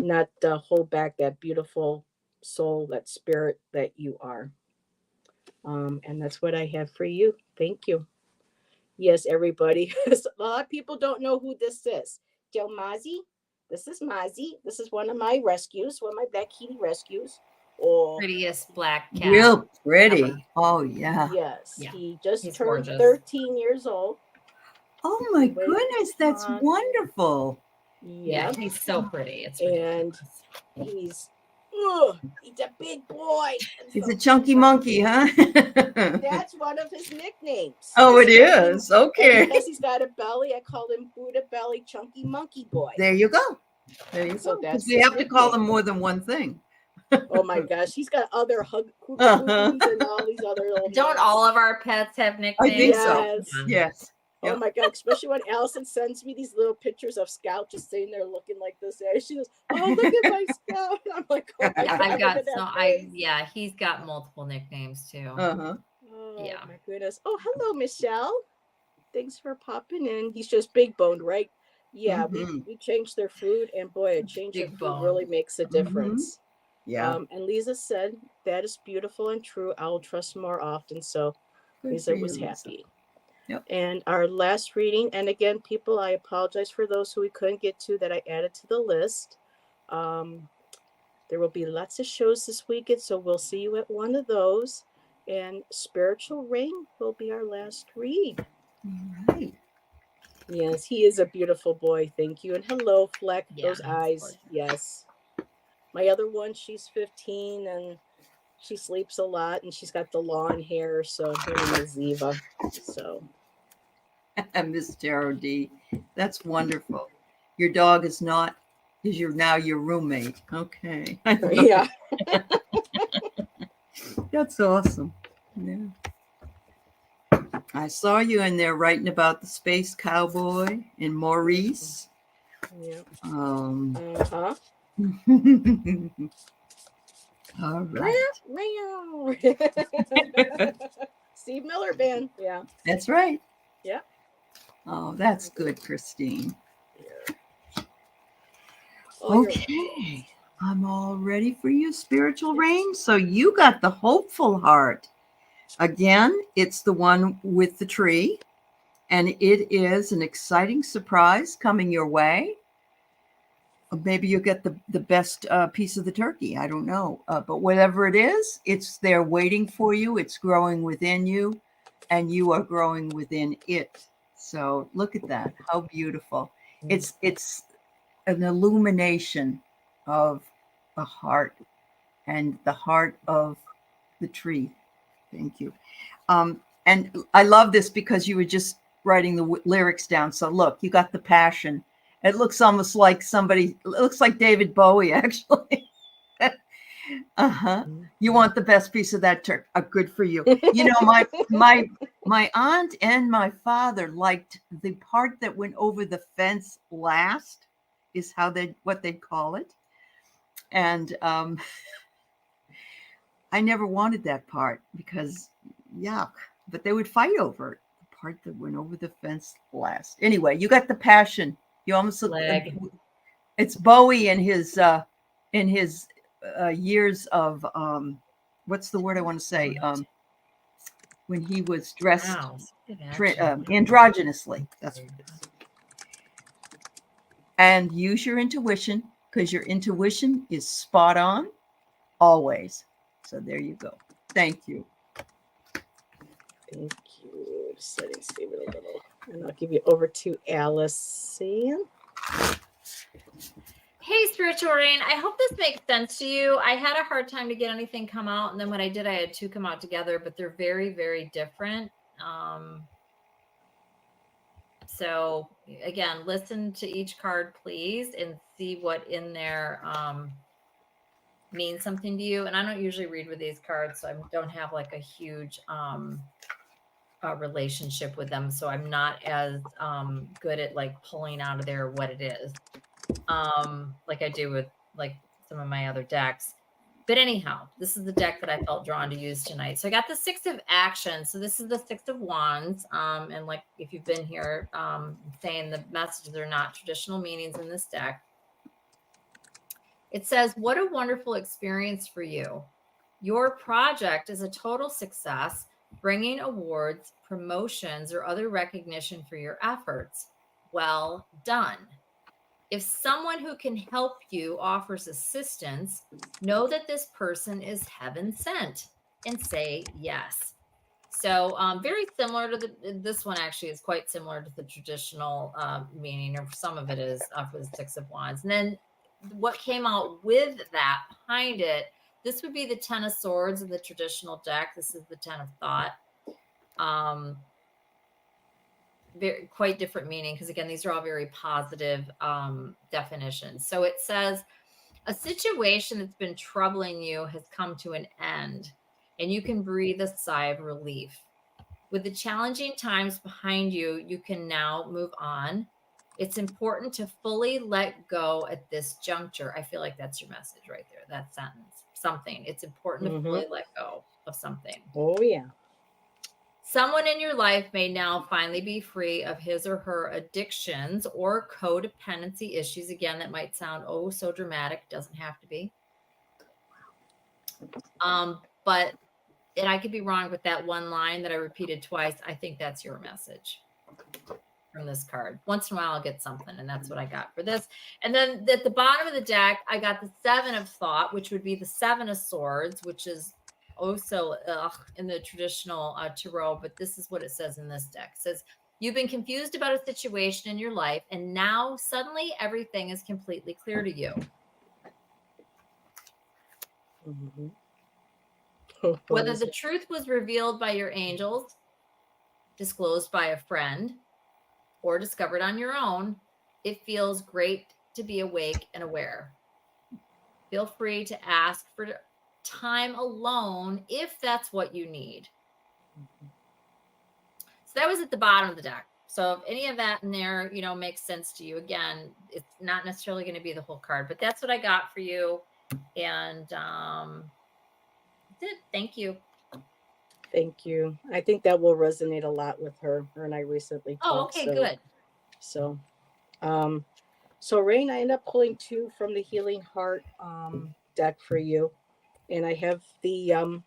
[SPEAKER 1] not hold back that beautiful soul, that spirit that you are. And that's what I have for you. Thank you. Yes, everybody. A lot of people don't know who this is. Del Mazzi. This is Mazzi. This is one of my rescues, one of my Black Kitty rescues. Oh,
[SPEAKER 2] Prettiest black cat.
[SPEAKER 3] Real pretty.
[SPEAKER 2] ever.
[SPEAKER 3] Oh, yeah.
[SPEAKER 1] yes.
[SPEAKER 2] Yeah,
[SPEAKER 1] He just
[SPEAKER 2] he's
[SPEAKER 1] turned
[SPEAKER 2] gorgeous.
[SPEAKER 1] 13 years old.
[SPEAKER 3] Oh, my
[SPEAKER 1] Wait,
[SPEAKER 3] goodness. That's
[SPEAKER 1] on.
[SPEAKER 3] wonderful.
[SPEAKER 2] Yeah,
[SPEAKER 1] Yep.
[SPEAKER 2] he's so pretty. It's
[SPEAKER 1] And
[SPEAKER 2] ridiculous.
[SPEAKER 1] he's a big boy.
[SPEAKER 3] He's
[SPEAKER 1] So
[SPEAKER 3] a chunky monkey, huh?
[SPEAKER 1] that's one of his nicknames.
[SPEAKER 3] Oh, it
[SPEAKER 1] Especially-
[SPEAKER 3] is. Okay.
[SPEAKER 1] Because he's got a belly, I call him Buddha Belly Chunky Monkey Boy.
[SPEAKER 3] There you go. There you
[SPEAKER 1] So
[SPEAKER 3] go.
[SPEAKER 1] that's
[SPEAKER 3] Because we
[SPEAKER 1] his
[SPEAKER 3] have to call
[SPEAKER 1] nickname.
[SPEAKER 3] them more than one thing.
[SPEAKER 1] Oh my gosh, he's got other
[SPEAKER 3] Uh-huh.
[SPEAKER 1] and all these other little
[SPEAKER 2] Don't
[SPEAKER 1] names.
[SPEAKER 2] all of our pets have nicknames?
[SPEAKER 3] I think so.
[SPEAKER 1] Yes.
[SPEAKER 3] Yes.
[SPEAKER 1] Oh
[SPEAKER 3] Yep.
[SPEAKER 1] my god, especially when Allyson sends me these little pictures of Scout just sitting there looking like this. And she goes, "Oh, look at my Scout." And I'm like, "Oh my
[SPEAKER 2] Yeah,
[SPEAKER 1] god,
[SPEAKER 2] I've
[SPEAKER 1] look
[SPEAKER 2] got
[SPEAKER 1] at that
[SPEAKER 2] so
[SPEAKER 1] face."
[SPEAKER 2] he's got multiple nicknames too.
[SPEAKER 3] Uh-huh.
[SPEAKER 1] Oh
[SPEAKER 2] Yeah.
[SPEAKER 1] my goodness. Oh, hello, Michelle. Thanks for popping in. He's just big boned, right? Yeah,
[SPEAKER 3] Mhm.
[SPEAKER 1] we changed their food, and boy, a change
[SPEAKER 2] Big
[SPEAKER 1] of food
[SPEAKER 2] boned.
[SPEAKER 1] really makes a difference.
[SPEAKER 3] Yeah.
[SPEAKER 1] And Lisa said, "That is beautiful and true. I will trust more often." So
[SPEAKER 3] Good
[SPEAKER 1] Lisa
[SPEAKER 3] for you,
[SPEAKER 1] was
[SPEAKER 3] Lisa.
[SPEAKER 1] happy.
[SPEAKER 3] Yep.
[SPEAKER 1] And our last reading, and again, people, I apologize for those who we couldn't get to that I added to the list. There will be lots of shows this weekend, so we'll see you at one of those. And Spiritual Ring will be our last read.
[SPEAKER 3] All right.
[SPEAKER 1] Yes, he is a beautiful boy. Thank you. And hello, Fleck.
[SPEAKER 2] Yeah,
[SPEAKER 1] Those
[SPEAKER 2] he's
[SPEAKER 1] eyes.
[SPEAKER 2] gorgeous.
[SPEAKER 1] Yes. My other one, she's 15 and she sleeps a lot and she's got the long hair. So her name is Ziva. So
[SPEAKER 3] Miss Tarot D. That's wonderful. Your dog is now your roommate. Okay. I love
[SPEAKER 1] yeah.
[SPEAKER 3] it. That's awesome. Yeah. I saw you in there writing about the space cowboy and Maurice.
[SPEAKER 1] Yeah.
[SPEAKER 3] Uh-huh. All right.
[SPEAKER 1] Meow. Steve Miller Band. Yeah.
[SPEAKER 3] That's right.
[SPEAKER 1] Yeah.
[SPEAKER 3] Oh, that's good, Christine.
[SPEAKER 1] Oh,
[SPEAKER 3] Okay. I'm all ready for you, Spiritual Rain. So you got the hopeful heart. Again, it's the one with the tree, and it is an exciting surprise coming your way. Maybe you'll get the best piece of the turkey. I don't know. But whatever it is, it's there waiting for you. It's growing within you. and you are growing within it. So look at that. How beautiful. It's an illumination of the heart and the heart of the tree. Thank you. And I love this because you were just writing the lyrics down. So look, you got the passion. It looks almost like somebody, it looks like David Bowie, actually. Uh-huh. You want the best piece of that turkey. Good for you. You know, my aunt and my father liked the part that went over the fence last, is what they call it. And I never wanted that part because yuck, but they would fight over it. The part that went over the fence last. Anyway, you got the passion. You almost look like it's Bowie in his years of what's the word I want to say? When he was dressed androgynously. That's what it is. And use your intuition, because your intuition is spot on always. So there you go. Thank you.
[SPEAKER 1] Thank you. Setting Stephen a little, and I'll give you over to Allyson.
[SPEAKER 2] Hey, Spiritual Rain. I hope this makes sense to you. I had a hard time to get anything come out, and then when I did, I had two come out together, but they're very, very different. So again, listen to each card, please, and see what in there means something to you. And I don't usually read with these cards, so I don't have like a huge relationship with them. So I'm not as good at like pulling out of there what it is, like I do with like some of my other decks. But anyhow, this is the deck that I felt drawn to use tonight. So I got the 6 of Action. So this is the 6 of Wands. And like if you've been here saying the messages are not traditional meanings in this deck. It says, what a wonderful experience for you. Your project is a total success, bringing awards, promotions, or other recognition for your efforts. Well done. If someone who can help you offers assistance, know that this person is heaven sent and say yes. So very similar to this one actually is quite similar to the traditional meaning, or some of it is for the 6 of Wands. And then what came out with that behind it, this would be the 10 of Swords in the traditional deck. This is the 10 of Thought. Very quite different meaning, because again, these are all very positive definitions. So it says a situation that's been troubling you has come to an end, and you can breathe a sigh of relief. With the challenging times behind you, you can now move on. It's important to fully let go at this juncture. I feel like that's your message right there, that sentence. Something. It's important to fully let go of something.
[SPEAKER 1] Oh, yeah.
[SPEAKER 2] Someone in your life may now finally be free of his or her addictions or codependency issues. Again, that might sound so dramatic. Doesn't have to be. But, and I could be wrong with that one line that I repeated twice. I think that's your message from this card. Once in a while, I'll get something, and that's what I got for this. And then at the bottom of the deck, I got the 7 of Thought, which would be the 7 of Swords, which is also in the traditional tarot, but this is what it says in this deck. It says, you've been confused about a situation in your life, and now suddenly everything is completely clear to you. Whether the truth was revealed by your angels, disclosed by a friend, or discovered on your own, it feels great to be awake and aware. Feel free to ask for time alone if that's what you need. So that was at the bottom of the deck. So if any of that in there, makes sense to you, again, it's not necessarily going to be the whole card, but that's what I got for you. And that's it. Thank you.
[SPEAKER 1] Thank you. I think that will resonate a lot with her. Her and I recently talked.
[SPEAKER 2] Oh, okay, good.
[SPEAKER 1] So, Rain, I end up pulling 2 from the Healing Heart deck for you. And I have the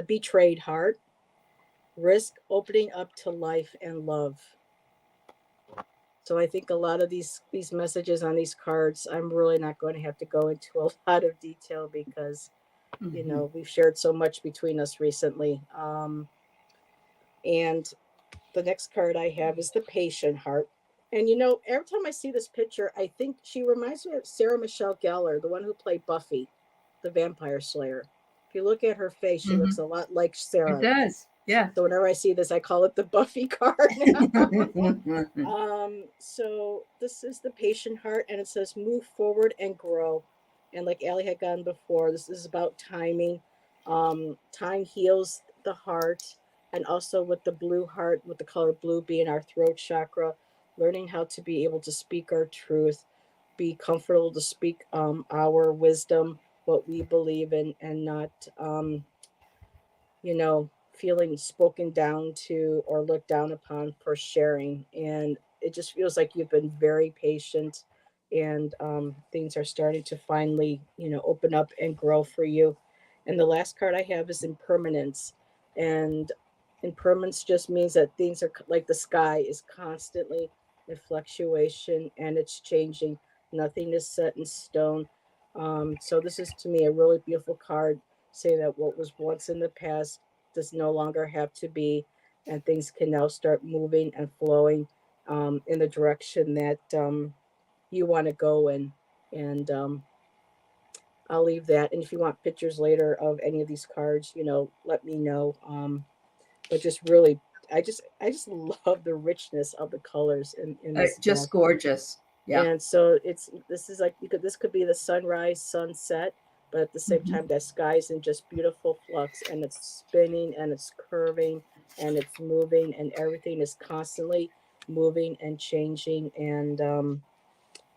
[SPEAKER 1] Betrayed Heart, risk opening up to life and love. So I think a lot of these messages on these cards, I'm really not going to have to go into a lot of detail because, we've shared so much between us recently. And the next card I have is the patient heart. And every time I see this picture, I think she reminds me of Sarah Michelle Gellar, the one who played Buffy, the vampire slayer. If you look at her face, she looks a lot like
[SPEAKER 3] It
[SPEAKER 1] Sarah.
[SPEAKER 3] does. Yeah.
[SPEAKER 1] So whenever I see this, I call it the Buffy card. So this is the patient heart, and it says move forward and grow. And like Allie had gone before, this is about timing. Time heals the heart, and also with the blue heart, with the color blue being our throat chakra, learning how to be able to speak our truth, be comfortable to speak our wisdom, what we believe in, and not feeling spoken down to or looked down upon for sharing. And it just feels like you've been very patient, and things are starting to finally, open up and grow for you. And the last card I have is impermanence. And impermanence just means that things are like the sky is constantly in fluctuation and it's changing. Nothing is set in stone. So this is to me a really beautiful card, say that what was once in the past does no longer have to be, and things can now start moving and flowing in the direction that you want to go in. And I'll leave that. And if you want pictures later of any of these cards, let me know. But just really, I just love the richness of the colors in this
[SPEAKER 3] Just
[SPEAKER 1] deck.
[SPEAKER 3] gorgeous. Yeah.
[SPEAKER 1] And so this is like this could be the sunrise, sunset, but at the same time that sky's in just beautiful flux, and it's spinning and it's curving and it's moving, and everything is constantly moving and changing. And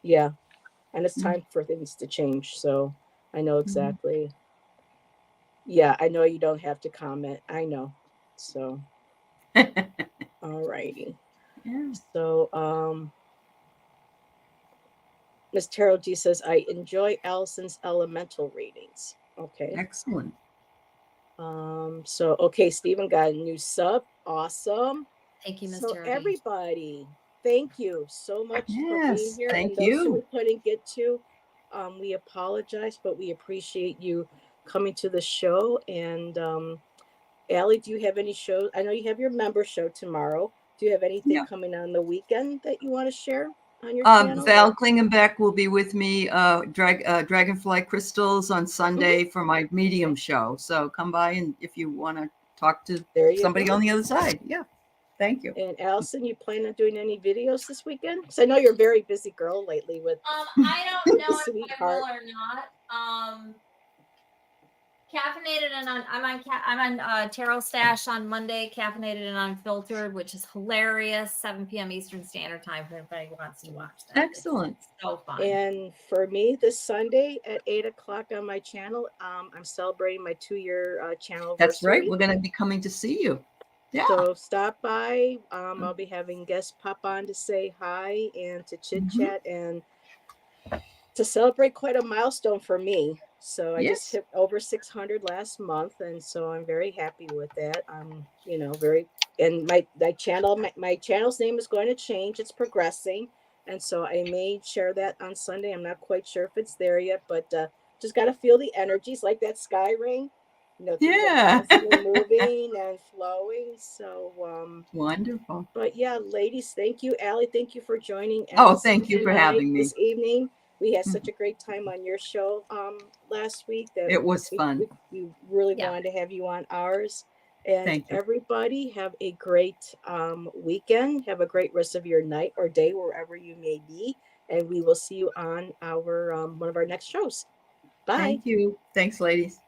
[SPEAKER 1] yeah, and it's time for things to change. So I know exactly. Yeah, I know you don't have to comment. I know. So all righty.
[SPEAKER 3] Yeah.
[SPEAKER 1] So Miss Terrell G says, I enjoy Allyson's elemental readings. Okay.
[SPEAKER 3] Excellent.
[SPEAKER 1] So okay, Stephen got a new sub. Awesome.
[SPEAKER 2] Thank you, Ms.
[SPEAKER 1] So
[SPEAKER 2] Terrell G.
[SPEAKER 1] everybody, thank you so much for being
[SPEAKER 3] Yes,
[SPEAKER 1] here.
[SPEAKER 3] thank
[SPEAKER 1] And those who
[SPEAKER 3] you.
[SPEAKER 1] we couldn't get to, we apologize, but we appreciate you coming to the show. And Allie, do you have any shows? I know you have your member show tomorrow. Do you have anything
[SPEAKER 3] Yeah.
[SPEAKER 1] coming on the weekend that you want to share on your channel?
[SPEAKER 3] Val Klingenbeck will be with me, Dragonfly Crystals on Sunday for my medium show. So come by, and if you want to talk to somebody on the other side. Yeah. Thank you.
[SPEAKER 1] And Allyson, you plan on doing any videos this weekend? Because I know you're a very busy girl lately with
[SPEAKER 2] I don't know if
[SPEAKER 1] Sweetheart.
[SPEAKER 2] I will or not. Caffeinated and I'm on Tarot Stash on Monday, Caffeinated and Unfiltered, which is hilarious. 7 p.m. Eastern Standard Time for anybody who wants to watch that.
[SPEAKER 3] Excellent.
[SPEAKER 2] It's so fun.
[SPEAKER 1] And for me, this Sunday at 8:00 on my channel, I'm celebrating my 2-year channel.
[SPEAKER 3] That's right. We're going to be coming to see you. Yeah.
[SPEAKER 1] So stop by. I'll be having guests pop on to say hi and to chit chat and to celebrate quite a milestone for me. So I just hit over 600 last month, and so I'm very happy with that. I'm, very, and my channel's name is going to change. It's progressing, and so I may share that on Sunday. I'm not quite sure if it's there yet, but just got to feel the energies like that sky ring. Things are constantly moving and flowing. So
[SPEAKER 3] wonderful.
[SPEAKER 1] But yeah, ladies, thank you, Allie. Thank you for joining.
[SPEAKER 3] Thank you for having me
[SPEAKER 1] this evening. We had such a great time on your show last week. That
[SPEAKER 3] it was fun.
[SPEAKER 1] We really wanted to have you on ours. And
[SPEAKER 3] thank you.
[SPEAKER 1] Everybody have a great weekend. Have a great rest of your night or day, wherever you may be. And we will see you on our one of our next shows. Bye.
[SPEAKER 3] Thank you. Thanks, ladies.